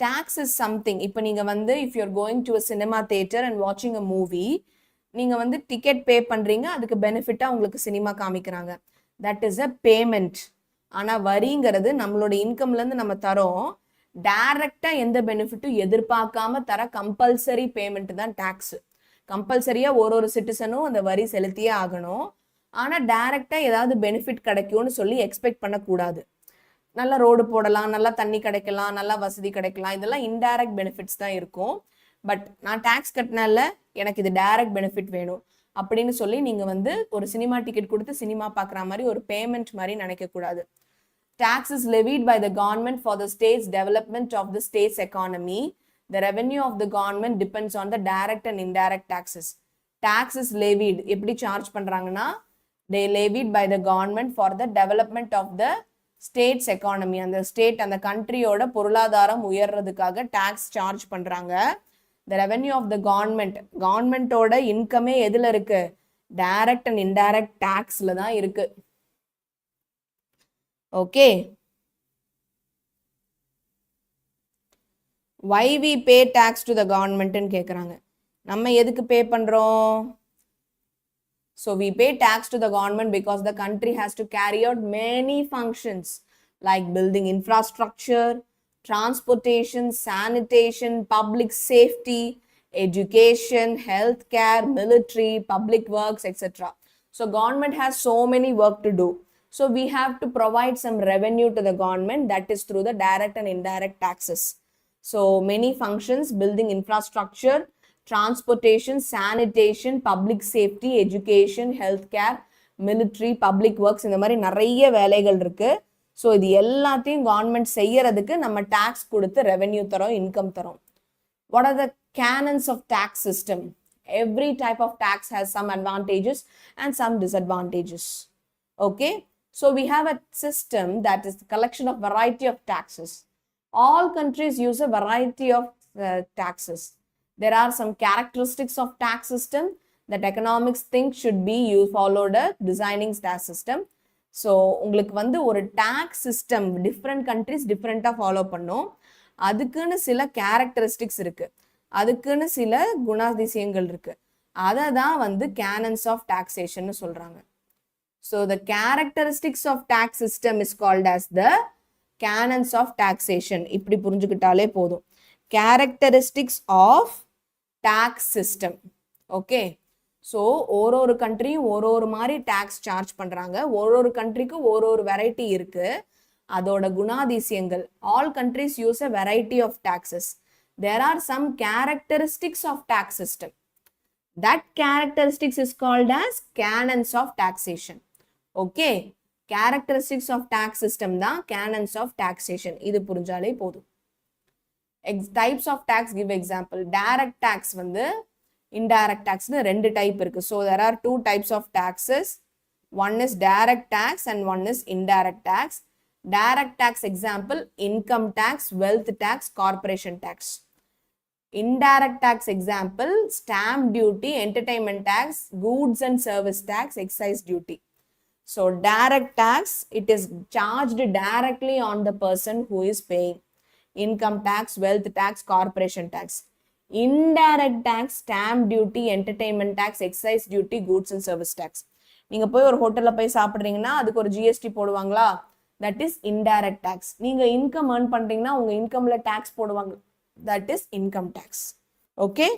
tax is something. இப்போ நீங்கள் வந்து if you are going to a cinema theatre and வாட்சிங் a movie, நீங்கள் வந்து ticket பே பண்ணுறீங்க, அதுக்கு பெனிஃபிட்டாக உங்களுக்கு சினிமா காமிக்கிறாங்க. That is a payment. ஆனால் வரிங்கிறது நம்மளோட இன்கம்லேருந்து நம்ம தரோம், டைரக்டாக எந்த பெனிஃபிட்டும் எதிர்பார்க்காம தர கம்பல்சரி பேமெண்ட் தான் டாக்ஸ். கம்பல்சரியாக ஒரு சிட்டிசனும் அந்த வரி செலுத்தியே ஆகணும். ஆனால் டைரக்டாக ஏதாவது பெனிஃபிட் கிடைக்கும்னு சொல்லி எக்ஸ்பெக்ட் பண்ணக்கூடாது. நல்லா ரோடு போடலாம், நல்லா தண்ணி கிடைக்கலாம், நல்லா வசதி கிடைக்கலாம், இதெல்லாம் இன்டைரக்ட் பெனிஃபிட்ஸ் தான் இருக்கும். பட் நான் டேக்ஸ் கட்டினால எனக்கு இது டைரக்ட் பெனிஃபிட் வேணும் அப்படின்னு சொல்லி நீங்கள் வந்து ஒரு சினிமா டிக்கெட் கொடுத்து சினிமா பார்க்குற மாதிரி ஒரு பேமெண்ட் மாதிரி நினைக்கக்கூடாது. Tax is levied by the government for the state's development of the state's economy. The revenue of the government depends on the direct and indirect taxes. Tax is levied எப்படி charge பண்ணுறாங்கன்னா, they levied by the government for the development of the state's economy. அந்த state அந்த கண்ட்ரியோட பொருளாதாரம் உயர்றதுக்காக tax charge பண்றாங்க. the revenue of the கவர்மெண்டோட இன்கமே எதுல இருக்கு? Direct and indirect டாக்ஸ்ல தான் இருக்கு. Okay. why we pay tax to the government ன்னு கேக்குறாங்க. நம்ம எதுக்கு பே பண்றோம்? So we pay tax to the government because the country has to carry out many functions like building infrastructure, transportation, sanitation, public safety, education, healthcare, military, public works, etc. So government has so many work to do. So we have to provide some revenue to the government, that is through the direct and indirect taxes. So many functions, building infrastructure, transportation, sanitation, public safety, education, healthcare, military, public works, இந்த மாதிரி நிறைய வேலைகள் இருக்கு. So இது எல்லாத்தையும் government செய்யறதுக்கு நம்ம tax கொடுத்து ரெவென்யூ தரோம், இன்கம் தரோம். What are the canons of tax system? Every type of tax has some advantages and some disadvantages. Okay, so we have a system that is the collection of variety of taxes. All countries use a variety of taxes. There are some characteristics of tax system that economics think should be followed a designing tax system. So உங்களுக்கு வந்து ஒரு tax system different countries different follow பண்ணும். அதுக்குன்னு சில characteristics இருக்கு, அதுக்குன்னு சில குணாதிசயங்கள் இருக்கு. அதை தான் வந்து canons of taxation சொல்றாங்க. So the characteristics of tax system is called as the canons of taxation. இப்படி புரிஞ்சுக்கிட்டாலே போதும். Characteristics of tax system. Okay. So ஒரு கண்ட்ரியும் ஒரு மாதிரி டாக்ஸ் சார்ஜ் பண்றாங்க, ஒரு கண்ட்ரிக்கு ஒரு வெரைட்டி இருக்கு. அதோட குணாதிசயங்கள், all countries use a variety of taxes. There are some characteristics of tax system. That characteristics is called as canons of taxation. Okay, characteristics of tax system தான் canons of taxation. இது புரிஞ்சாலே போதும். Types of tax, give example. Direct tax வந்து indirect tax னு ரெண்டு type இருக்கு. So there are two types of taxes. One is direct tax and one is indirect tax. Direct tax example, income tax, wealth tax, corporation tax. Indirect tax example, stamp duty, entertainment tax, goods and service tax, excise duty. So direct tax, it is charged directly on the person who is paying. Income tax, wealth tax, corporation tax. Indirect tax, stamp duty, entertainment tax, excise duty, goods and service tax. நீங்க போய் ஒரு ஹோட்டல்ல போய் சாப்பிடுறீங்கன்னா அதுக்கு ஒரு GST போடுவாங்களா, that is indirect tax. நீங்க income earn பண்றீங்கன்னா உங்க இன்கம்ல டாக்ஸ் போடுவாங்க, that is income tax. Okay,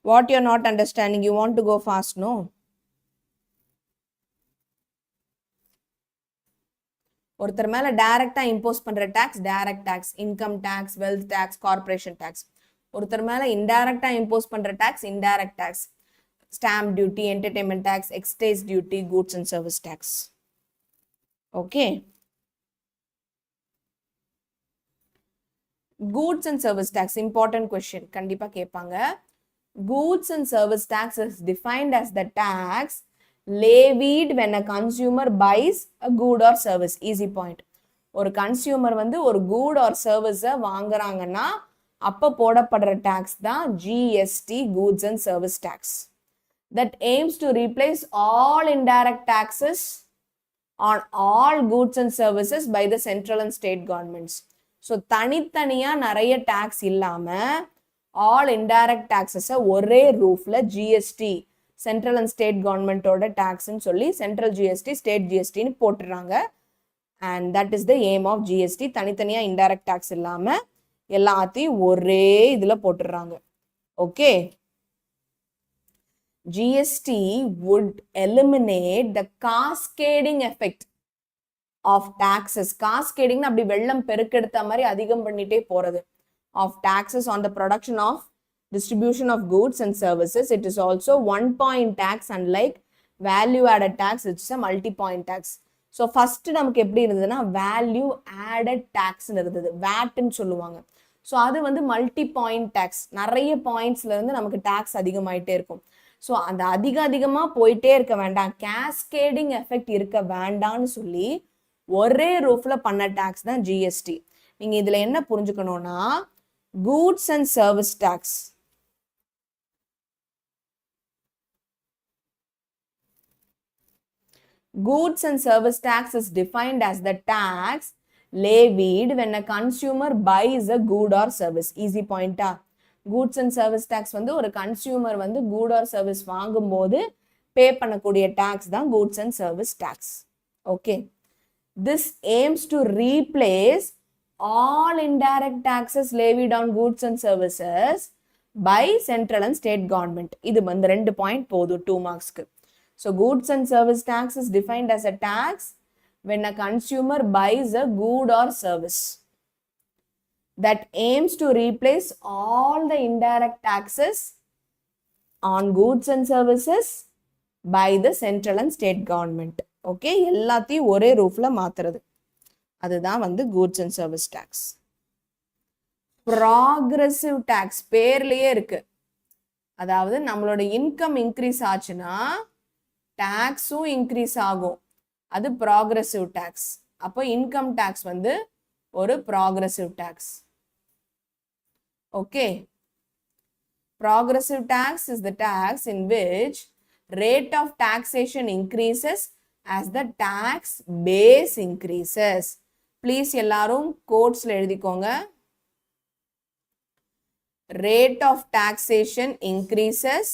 what you are not understanding, you want to go fast, no? ஒருத்தர் மேல டைரக்டா இம்போஸ் பண்ற tax direct tax, income tax, wealth tax, corporation tax. ஒருத்தர் மேல இன்டைரக்டா இம்போஸ் பண்ற tax indirect tax, stamp duty, entertainment tax, exchange duty, goods and service tax. Okay, goods and service tax important question, கண்டிப்பா கேட்பாங்க. Goods and service tax is defined as the tax levied when a consumer buys a good or service. Easy point. ஒரு consumer வந்து ஒரு good or service வாங்குறாங்கன்னா அப்ப போடப்படுற tax தான் GST, goods and service tax. That aims to replace all indirect taxes on all goods and services by the central and state governments. So தனித்தனியா நிறைய tax இல்லாம all indirect taxes ஒரே ரூஃப்ல GST, central and state கவர்மெண்டோட டாக்ஸ்ன்னு சொல்லி central GST, state ஜிஎஸ்டின்னு போட்டுறாங்க. And that is the aim of GST. தனித்தனியா இன்டைரக்ட் டாக்ஸ் இல்லாம எல்லாத்தையும் ஒரே இதுல போட்டுறாங்க. Okay, GST would eliminate the cascading effect of taxes. cascading அப்படி வெள்ளம் பெருக்கெடுத்த மாதிரி அதிகம் பண்ணிட்டே போறது. Of taxes on the production of distribution of goods and services. It is also one point tax, unlike value added tax, which is a multi-point tax. So first நமக்கு எப்படி இருந்ததுன்னா value added tax இருந்தது, VAT சொல்லுவாங்க. So அது வந்து multi point tax, நிறைய பாயிண்ட்ஸ்ல இருந்து நமக்கு டேக்ஸ் அதிகமாயிட்டே இருக்கும். ஸோ அந்த அதிகமா போயிட்டே இருக்க வேண்டாம், கேஸ்கேடிங் எஃபெக்ட் இருக்க வேண்டாம்னு சொல்லி ஒரே ரூஃப்ல பண்ண டேக்ஸ் தான் ஜிஎஸ்டி. நீங்க இதுல என்ன புரிஞ்சுக்கணும்னா, goods and service tax. Goods and service tax is defined as the tax levied when a consumer buys a good or service. Easy point. Goods and service tax வந்து ஒரு கன்சியூமர் வந்து கூட் R service வாங்கும்போது பே பண்ணக்கூடிய tax தான் goods and service tax. Okay, this aims to replace all indirect taxes levied on goods and services by central and state government. இது வந்து 2 point போதும் 2 மார்க்ஸ்க்கு. So goods and service tax is defined as a tax when a consumer buys a good or service that aims to replace all the indirect taxes on goods and services by the central and state government. Okay, எல்லாத்தையும் ஒரே ரூஃப்ல மாத்துறது, அதுதான் வந்து goods and service tax. Progressive tax பேர்லயே இருக்கு, அதாவது நம்மளோட income increase ஆச்சுன்னா டேக்ஸும் இன்க்ரீஸ் ஆகும், அது ப்ராக்ரெசிவ் டேக்ஸ். அப்போ இன்கம் டேக்ஸ் வந்து ஒரு progressive tax. Okay, progressive tax is the tax in which rate of taxation increases as the tax base increases. Please எல்லாரும் கோட்ஸ்ல எழுதிக்கோங்க. Rate of taxation increases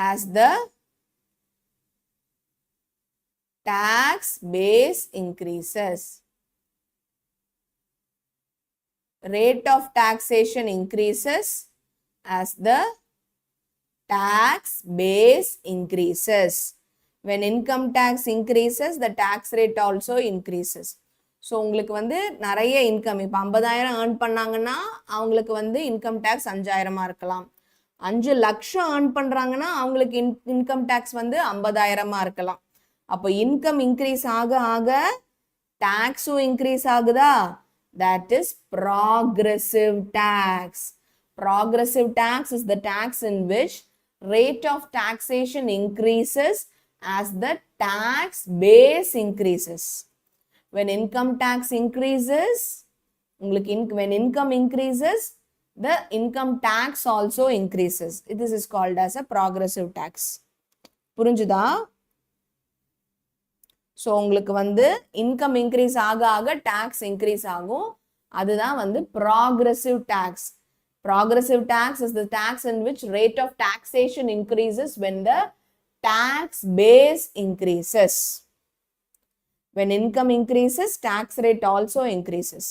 as the tax base increases. Rate of taxation increases as the tax base increases. When income tax increases, the tax rate also increases. So உங்களுக்கு வந்து நிறைய income, இப்போ 50,000 earn பண்ணாங்கன்னா அவங்களுக்கு வந்து income tax 5,000 இருக்கலாம். 5 லட்சம் earn பண்ணுறாங்கன்னா அவங்களுக்கு இன்கம் டேக்ஸ் வந்து 50,000 இருக்கலாம். அப்போ இன்கம் இன்க்ரீஸ் ஆக ஆக டேக்ஸும் இன்க்ரீஸ் ஆகுதா? That is progressive tax. Progressive tax is the tax in which rate of taxation increases as the tax base increases. When income tax increases, when income increases, the income tax also increases. This is called as a progressive tax. புரிஞ்சுதா? So உங்களுக்கு வந்து income increase ஆக ஆக tax increase ஆகும், அதுதான் வந்து progressive tax. Progressive tax is the tax in which rate of taxation increases when the tax base increases. When income increases, tax rate also increases.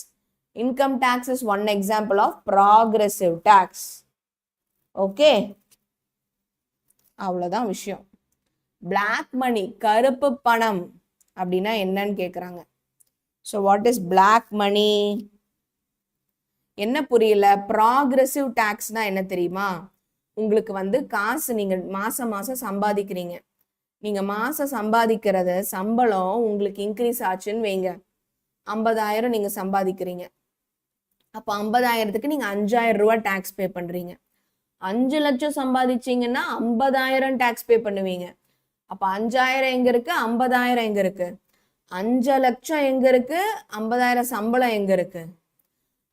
Income tax is one example of progressive tax. Okay? அவ்வளவுதான் விஷயம். Black money, கருப்பு பணம் அப்படின்னா என்னன்னு கேக்குறாங்க. So what is black money? என்ன புரியல? Progressive டேக்ஸ்னா என்ன தெரியுமா? உங்களுக்கு வந்து காசு நீங்க மாசம் மாசம் சம்பாதிக்கிறீங்க, நீங்க மாசம் சம்பாதிக்கிறத சம்பளம் உங்களுக்கு இன்க்ரீஸ் ஆச்சுன்னு வைங்க, 50,000 நீங்க சம்பாதிக்கிறீங்க. அப்போ 50,000க்கு நீங்க 5,000 ரூபாய் டேக்ஸ் பே பண்றீங்க. 5 லட்சம் சம்பாதிச்சீங்கன்னா 50,000 டேக்ஸ் பே பண்ணுவீங்க. அப்போ 5,000 எங்க இருக்கு, 50,000 எங்க இருக்கு? 5 லட்சம் எங்க இருக்கு, 50,000 சம்பளம் எங்க இருக்கு?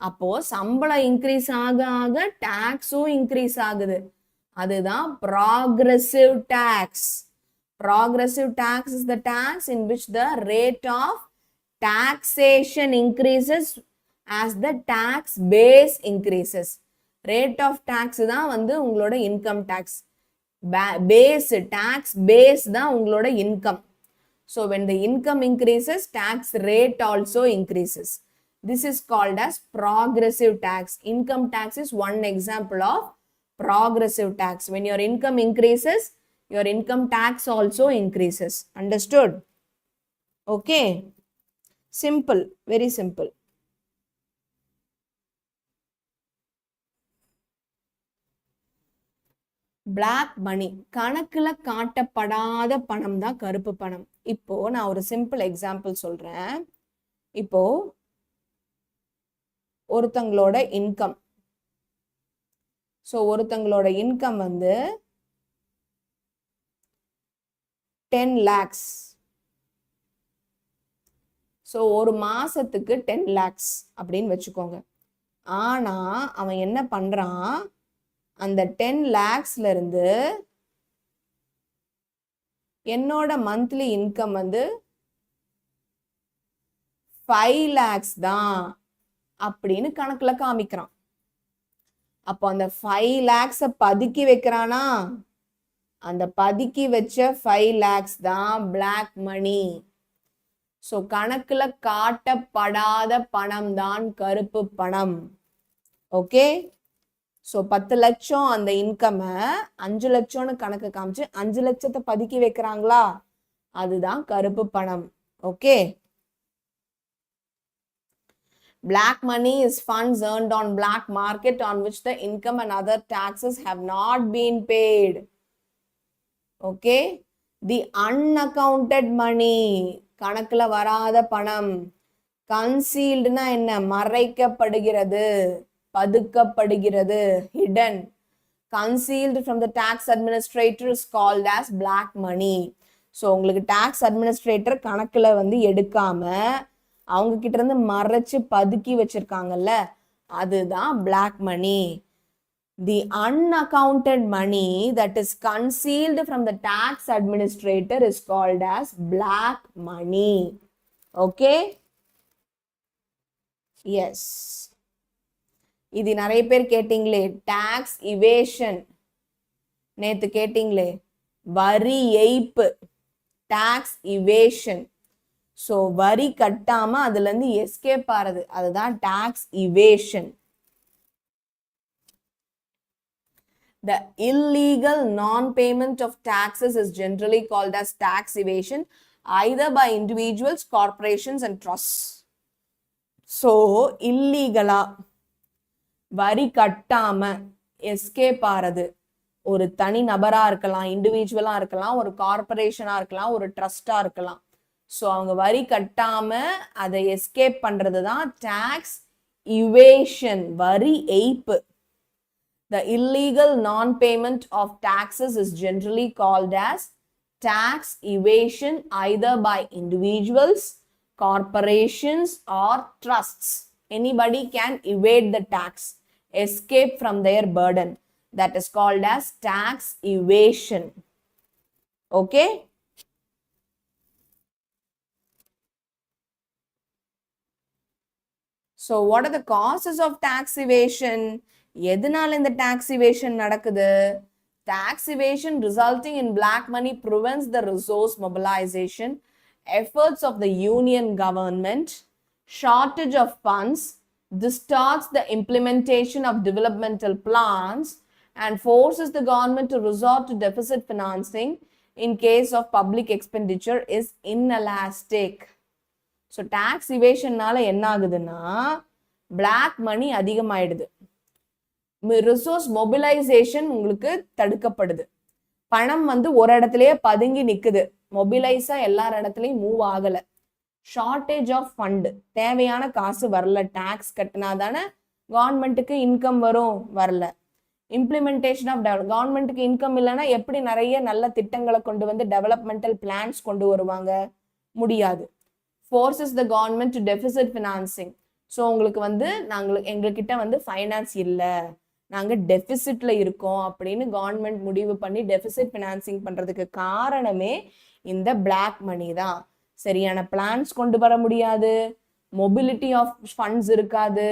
அப்போ சம்பளம் இன்க்ரீஸ் ஆக ஆக டாக்ஸும் இன்க்ரீஸ் ஆகுது, அதுதான் progressive tax. Progressive tax is the tax in which the rate of taxation increases as the tax base increases. Rate of tax தான் வந்து உங்களோட income tax, base tax base தான் உங்களோட income. So when the income increases, tax rate also increases. This is called as progressive tax. Income tax is one example of progressive tax. When your income increases, your income tax also increases. Understood? Okay. Simple. Very simple. Black money. கணக்குல காட்டப்படாத பணம் தான் கருப்பு பணம். இப்போ நான் ஒரு simple example சொல்றேன். இப்போ ஒருத்தங்களோட இன்கம், ஸோ ஒருத்தங்களோட இன்கம் வந்து 10 lakhs. ஸோ ஒரு மாசத்துக்கு 10 lakhs அப்படின்னு வச்சுக்கோங்க. ஆனா அவன் என்ன பண்றான், அந்த 10 lakhsல இருந்து என்னோட மந்த்லி இன்கம் வந்து 5 lakhs தான் அப்படின்னு கணக்குல காமிக்கிறான். அப்போ அந்த 5 lakhs பதுக்கி வைக்கிறானா, அந்த பதுக்கி வச்ச 5 lakhs தான் பிளாக் மணி. ஸோ கணக்குல காட்டப்படாத பணம் தான் கருப்பு பணம். ஓகே, ஸோ 10 லட்சம் அந்த இன்கம் 5 லட்சம்னு கணக்கு காமிச்சு 5 லட்சத்தை பதுக்கி வைக்கிறாங்களா, அதுதான் கருப்பு பணம். Okay, black money is funds earned on black market on which the income and other taxes have not been paid. Okay, the unaccounted money, கணக்குல வராத பணம். concealedனா என்ன, மறைக்கப்படுகிறது, பதுக்கப்படுகிறது, hidden. Concealed from the tax administrator is called as black money. So உங்களுக்கு tax administrator கணக்குல வந்து எடுக்காம அவங்க கிட்ட இருந்து மறைச்சு பதுக்கி வச்சிருக்காங்கல்ல, அதுதான் black money. The unaccounted money that is concealed from the tax administrator is called as black money. Okay? Yes. இது நிறைய பேர் கேட்டிங்களே, tax evasion நேத்து கேட்டிங்களே, வரி ஏய்ப்பு, tax evasion. ஸோ வரி கட்டாம அதுல இருந்து எஸ்கேப் ஆறது, அதுதான் tax evasion. The illegal non-payment of taxes is generally called as tax evasion, either by individuals, corporations and trusts. So illegala வரி கட்டாம எஸ்கேப் ஆறது ஒரு தனி நபரா இருக்கலாம், இண்டிவிஜுவலா இருக்கலாம், ஒரு கார்பரேஷனா இருக்கலாம், ஒரு ட்ரஸ்டா இருக்கலாம். ஸோ அவங்க வரி கட்டாம அதை எஸ்கேப் பண்றது தான் டாக்ஸ் இவேஷன், வரி ஏய்ப்பு. The illegal non-payment of taxes is generally called as tax evasion, either by individuals, corporations or trusts. Anybody can evade the tax, escape from their burden. That is called as tax evasion. Okay? So what are the causes of tax evasion? எதனால இந்த tax evasion நடக்குது? Tax evasion resulting in black money prevents the resource mobilization, efforts of the union government, shortage of funds, distorts the implementation of developmental plans, and forces the government to resort to deficit financing in case of public expenditure is inelastic. So tax இவேஷன்னால என்ன ஆகுதுன்னா black money அதிகமாயிடுது, resource mobilisation உங்களுக்கு தடுக்கப்படுது, பணம் வந்து ஒரு இடத்துலயே பதுங்கி நிக்குது, மொபிலைஸா எல்லா இடத்துலயும் மூவ் ஆகல, ஷார்டேஜ் ஆஃப் ஃபண்ட், தேவையான காசு வரல, டேக்ஸ் கட்டினா தானே கவர்மெண்ட்டுக்கு இன்கம் வரும், வரல. இம்ப்ளிமெண்டேஷன் ஆஃப் கவர்மெண்ட்டுக்கு இன்கம் இல்லைன்னா எப்படி நிறைய நல்ல திட்டங்களை கொண்டு வந்து டெவலப்மெண்டல் பிளான்ஸ் கொண்டு வருவாங்க, முடியாது. forces the government to deficit financing. So உங்களுக்கு வந்து எங்ககிட்ட வந்து ஃபைனான்ஸ் இல்லை, நாங்கள் டெபிசிட்ல இருக்கோம் அப்படின்னு கவர்மெண்ட் முடிவு பண்ணி டெபிசிட் ஃபினான்சிங் பண்றதுக்கு காரணமே இந்த பிளாக் மணி தான். சரியான பிளான்ஸ் கொண்டு வர முடியாது, மொபிலிட்டி ஆஃப் ஃபண்ட்ஸ் இருக்காது,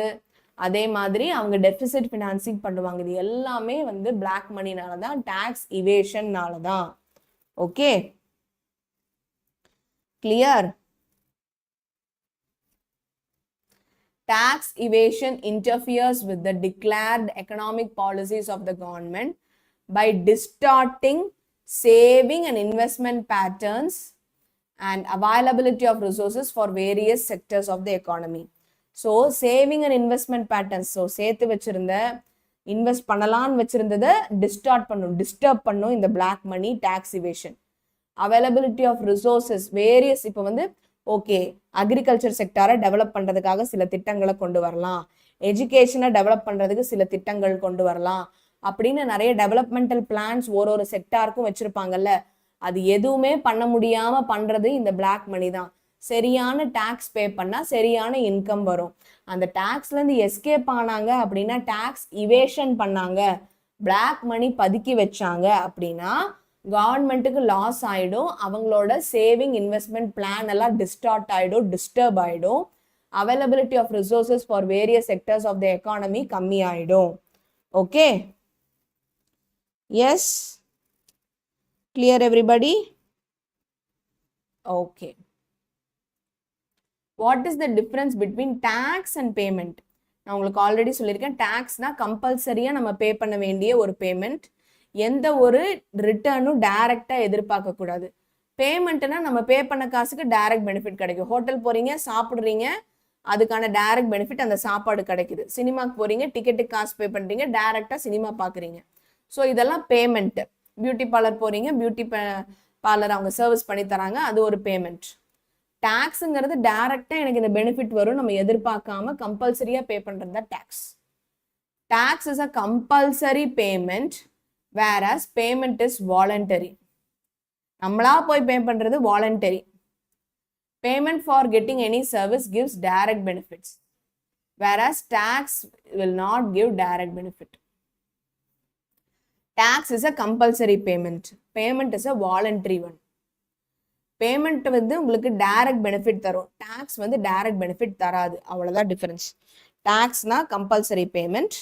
அதே மாதிரி அவங்க டெபிசிட் ஃபினான்சிங் பண்ணுவாங்க. இது எல்லாமே வந்து பிளாக் மணினால தான், டாக்ஸ் இவேஷன்னால தான். Okay, clear? Tax evasion interferes with the declared economic policies of the government by distorting saving and investment patterns and availability of resources for various sectors of the economy. So saving and investment patterns, so சேர்த்து வச்சிருந்த invest பண்ணலான்னு வச்சிருந்ததை disturb பண்ணும் இந்த black money tax evasion. Availability of resources various, இப்போ வந்து okay agriculture செக்டாரை develop பண்றதுக்காக சில திட்டங்களை கொண்டு வரலாம், எஜுகேஷனை டெவலப் பண்றதுக்கு சில திட்டங்கள் கொண்டு வரலாம் அப்படின்னு நிறைய டெவலப்மெண்டல் பிளான்ஸ் ஒரு செக்டாருக்கும் வச்சிருப்பாங்கல்ல, அது எதுவுமே பண்ண முடியாம பண்றது இந்த பிளாக் மணி தான். சரியான டாக்ஸ் பே பண்ணா சரியான இன்கம் வரும். அந்த டாக்ஸ்ல இருந்து எஸ்கேப் ஆனாங்க அப்படின்னா, டாக்ஸ் இவேஷன் பண்ணாங்க, பிளாக் மணி பதுக்கி வச்சாங்க அப்படின்னா கவர்மெண்ட்டுக்கு லாஸ் ஆயிடும், அவங்களோட சேவிங் இன்வெஸ்ட்மெண்ட் பிளான் எல்லாம் டிஸ்டார்ட் ஆயிடும், டிஸ்டர்ப் ஆயிடும், availability of resources for various sectors of the economy கம்மி ஆயிடும். Okay. Yes. Clear everybody? Okay. What is the difference between tax and payment? நான் உங்களுக்கு ஆல்ரெடி சொல்லியிருக்கேன், டாக்ஸ்னா கம்பல்சரியாக நம்ம பே பண்ண வேண்டிய ஒரு பேமெண்ட். எந்த ஒரு ரிட்டர்னும் டைரக்டாக எதிர்பார்க்கக்கூடாது. பேமெண்ட்னா நம்ம பே பண்ண காசுக்கு டைரக்ட் பெனிஃபிட் கிடைக்கும். ஹோட்டல் போகிறீங்க, சாப்பிட்றீங்க, அதுக்கான டைரக்ட் பெனிஃபிட் அந்த சாப்பாடு கிடைக்குது. சினிமாக்கு போகிறீங்க, டிக்கெட்டுக்கு காசு பே பண்ணுறீங்க, டைரக்டாக சினிமா பார்க்குறீங்க. ஸோ இதெல்லாம் பேமெண்ட்டு. பியூட்டி பார்லர் போகிறீங்க, பியூட்டி பார்லர் அவங்க சர்வீஸ் பண்ணி தராங்க, அது ஒரு பேமெண்ட். டாக்ஸுங்கிறது டைரக்டாக எனக்கு இந்த பெனிஃபிட் வரும் நம்ம எதிர்பார்க்காம கம்பல்சரியாக பே பண்ணுறது தான் tax. Tax is a compulsory payment, whereas payment is voluntary. நம்மளா போய் பே பண்றது voluntary. Payment for getting any service gives direct benefits, whereas tax will not give direct benefit. Tax is a compulsory payment. Payment is a voluntary one. Payment வந்து உங்களுக்கு direct benefit தரும். Tax வந்து direct benefit தராது. அவ்வளவுதான் difference. Taxனா compulsory payment.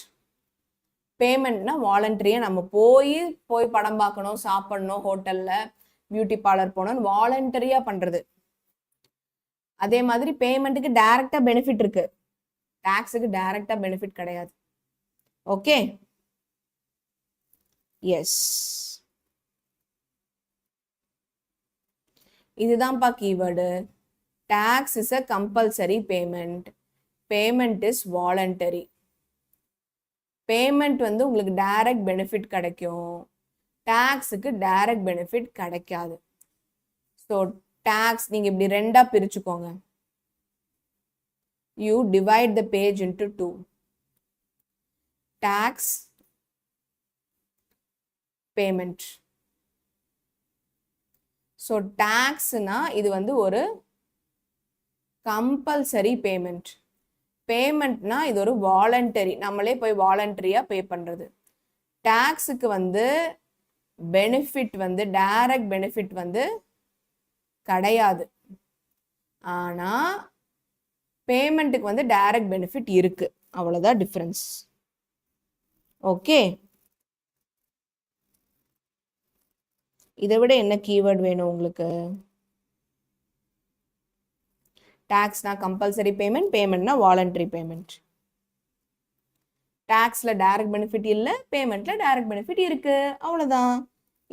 பேமெண்ட்னா வாலண்டரியாக நம்ம போய் படம் பார்க்கணும், சாப்பிடணும், ஹோட்டலில் பியூட்டி பார்லர் போகணும், வாலண்டரியாக பண்ணுறது. அதே மாதிரி பேமெண்ட்டுக்கு டைரக்டாக பெனிஃபிட் இருக்கு, டாக்ஸுக்கு டைரக்டாக பெனிஃபிட் கிடையாது. ஓகே. எஸ், இதுதான்ப்பா keyword. Tax is a compulsory payment, payment is voluntary. Payment வந்து உங்களுக்கு டைரக்ட் பெனிஃபிட் கிடைக்கும், டாக்ஸுக்கு டைரக்ட் பெனிஃபிட் கிடைக்காது. ஸோ டாக்ஸ் நீங்கள் இப்படி ரெண்டாக பிரிச்சுக்கோங்க. You divide the page into 2. Tax, payment. So டாக்ஸ்னா இது வந்து ஒரு கம்பல்சரி பேமெண்ட். பேமெண்ட்னா இது ஒரு வாலண்டரி, நம்மளே போய் வாலண்டரியாக பே பண்ணுறது. டாக்ஸுக்கு வந்து பெனிஃபிட் வந்து டைரக்ட் பெனிஃபிட் வந்து கிடையாது, ஆனால் பேமெண்ட்டுக்கு வந்து டைரக்ட் பெனிஃபிட் இருக்கு. அவ்வளோதான் டிஃப்ரென்ஸ். ஓகே. இதை விட என்ன கீவேர்ட் வேணும் உங்களுக்கு? டாக்ஸ்னா கம்பல்சரி பேமெண்ட், பேமெண்ட்னா வாலண்டரி பேமெண்ட். டாக்ஸ்ல டைரக்ட் பெனிஃபிட் இல்லை, பேமெண்ட்ல டைரக்ட் பெனிஃபிட் இருக்கு. அவ்வளோதான்.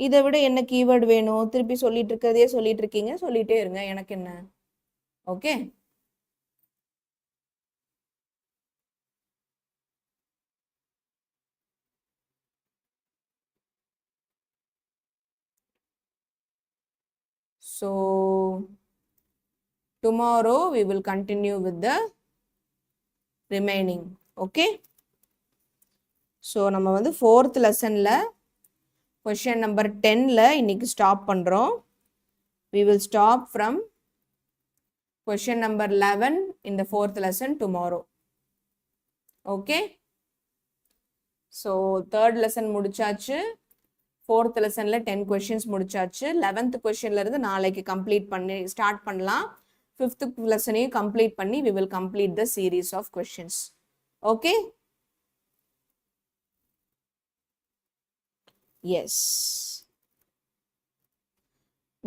இதை விட என்ன கீவேர்டு வேணும்? திருப்பி சொல்லிட்டு இருக்கிறதே சொல்லிட்டு இருக்கீங்க, சொல்லிட்டே இருங்க, எனக்கு என்ன. Okay. So tomorrow we will continue with the remaining. Okay. So நம்ம வந்து 4th லெசன்ல question number 10ல இன்னைக்கு ஸ்டாப் பண்றோம். We will stop from question number 11 in the 4th lesson tomorrow. Okay. So 3rd lesson முடிச்சாச்சு, 4th லெசன்ல 10 questions முடிச்சாச்சு. 11th questionல இருந்து நாளைக்கு complete பண்ணி start பண்ணலாம். 5th லெசனையும் கம்ப்ளீட் பண்ணி we will complete the series of questions. Okay. Yes.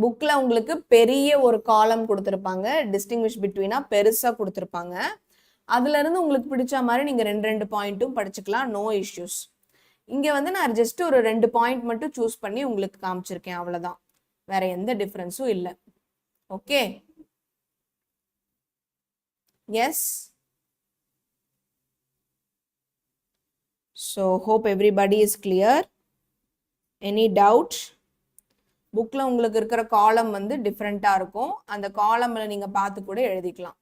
புக்ல உங்களுக்கு பெரிய ஒரு காலம் கொடுத்துருப்பாங்க, டிஸ்டிங்விஷ் பிட்வீனா பெருசா கொடுத்துருப்பாங்க. அதுல இருந்து உங்களுக்கு பிடிச்ச மாதிரி நீங்க 2 பாயிண்ட்டும் படிச்சுக்கலாம், நோ இஷ்யூஸ். இங்க வந்து நான் ஜஸ்ட் ஒரு 2 பாயிண்ட் மட்டும் சூஸ் பண்ணி உங்களுக்கு காமிச்சிருக்கேன், அவ்வளவுதான். வேற எந்த டிஃபரன்ஸும் இல்லை. Okay. Yes. So hope everybody is clear. Any doubt? புக்ல உங்களுக்கு இருக்கிற காலம் வந்து டிஃப்ரெண்டா இருக்கும், அந்த காலம்ல நீங்க பார்த்து கூட எழுதிக்கலாம்.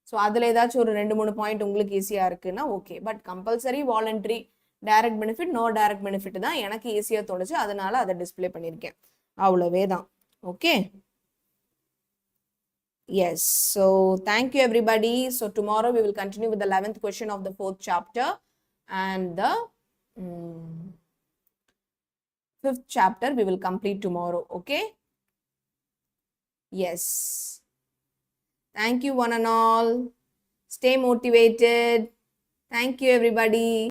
ஸோ அதுல ஏதாச்சும் ஒரு 2-3 பாயிண்ட் உங்களுக்கு ஈஸியா இருக்குன்னா okay. But compulsory, voluntary, direct benefit, no direct benefit தான் எனக்கு ஈஸியா தோணுச்சு, அதனால அதை டிஸ்பிளே பண்ணியிருக்கேன். அவ்வளவே தான். Okay. Yes. So thank you everybody. So tomorrow we will continue with the 11th question of the 4th chapter and the 5th chapter we will complete tomorrow. Okay. Yes. Thank you one and all. Stay motivated. Thank you everybody.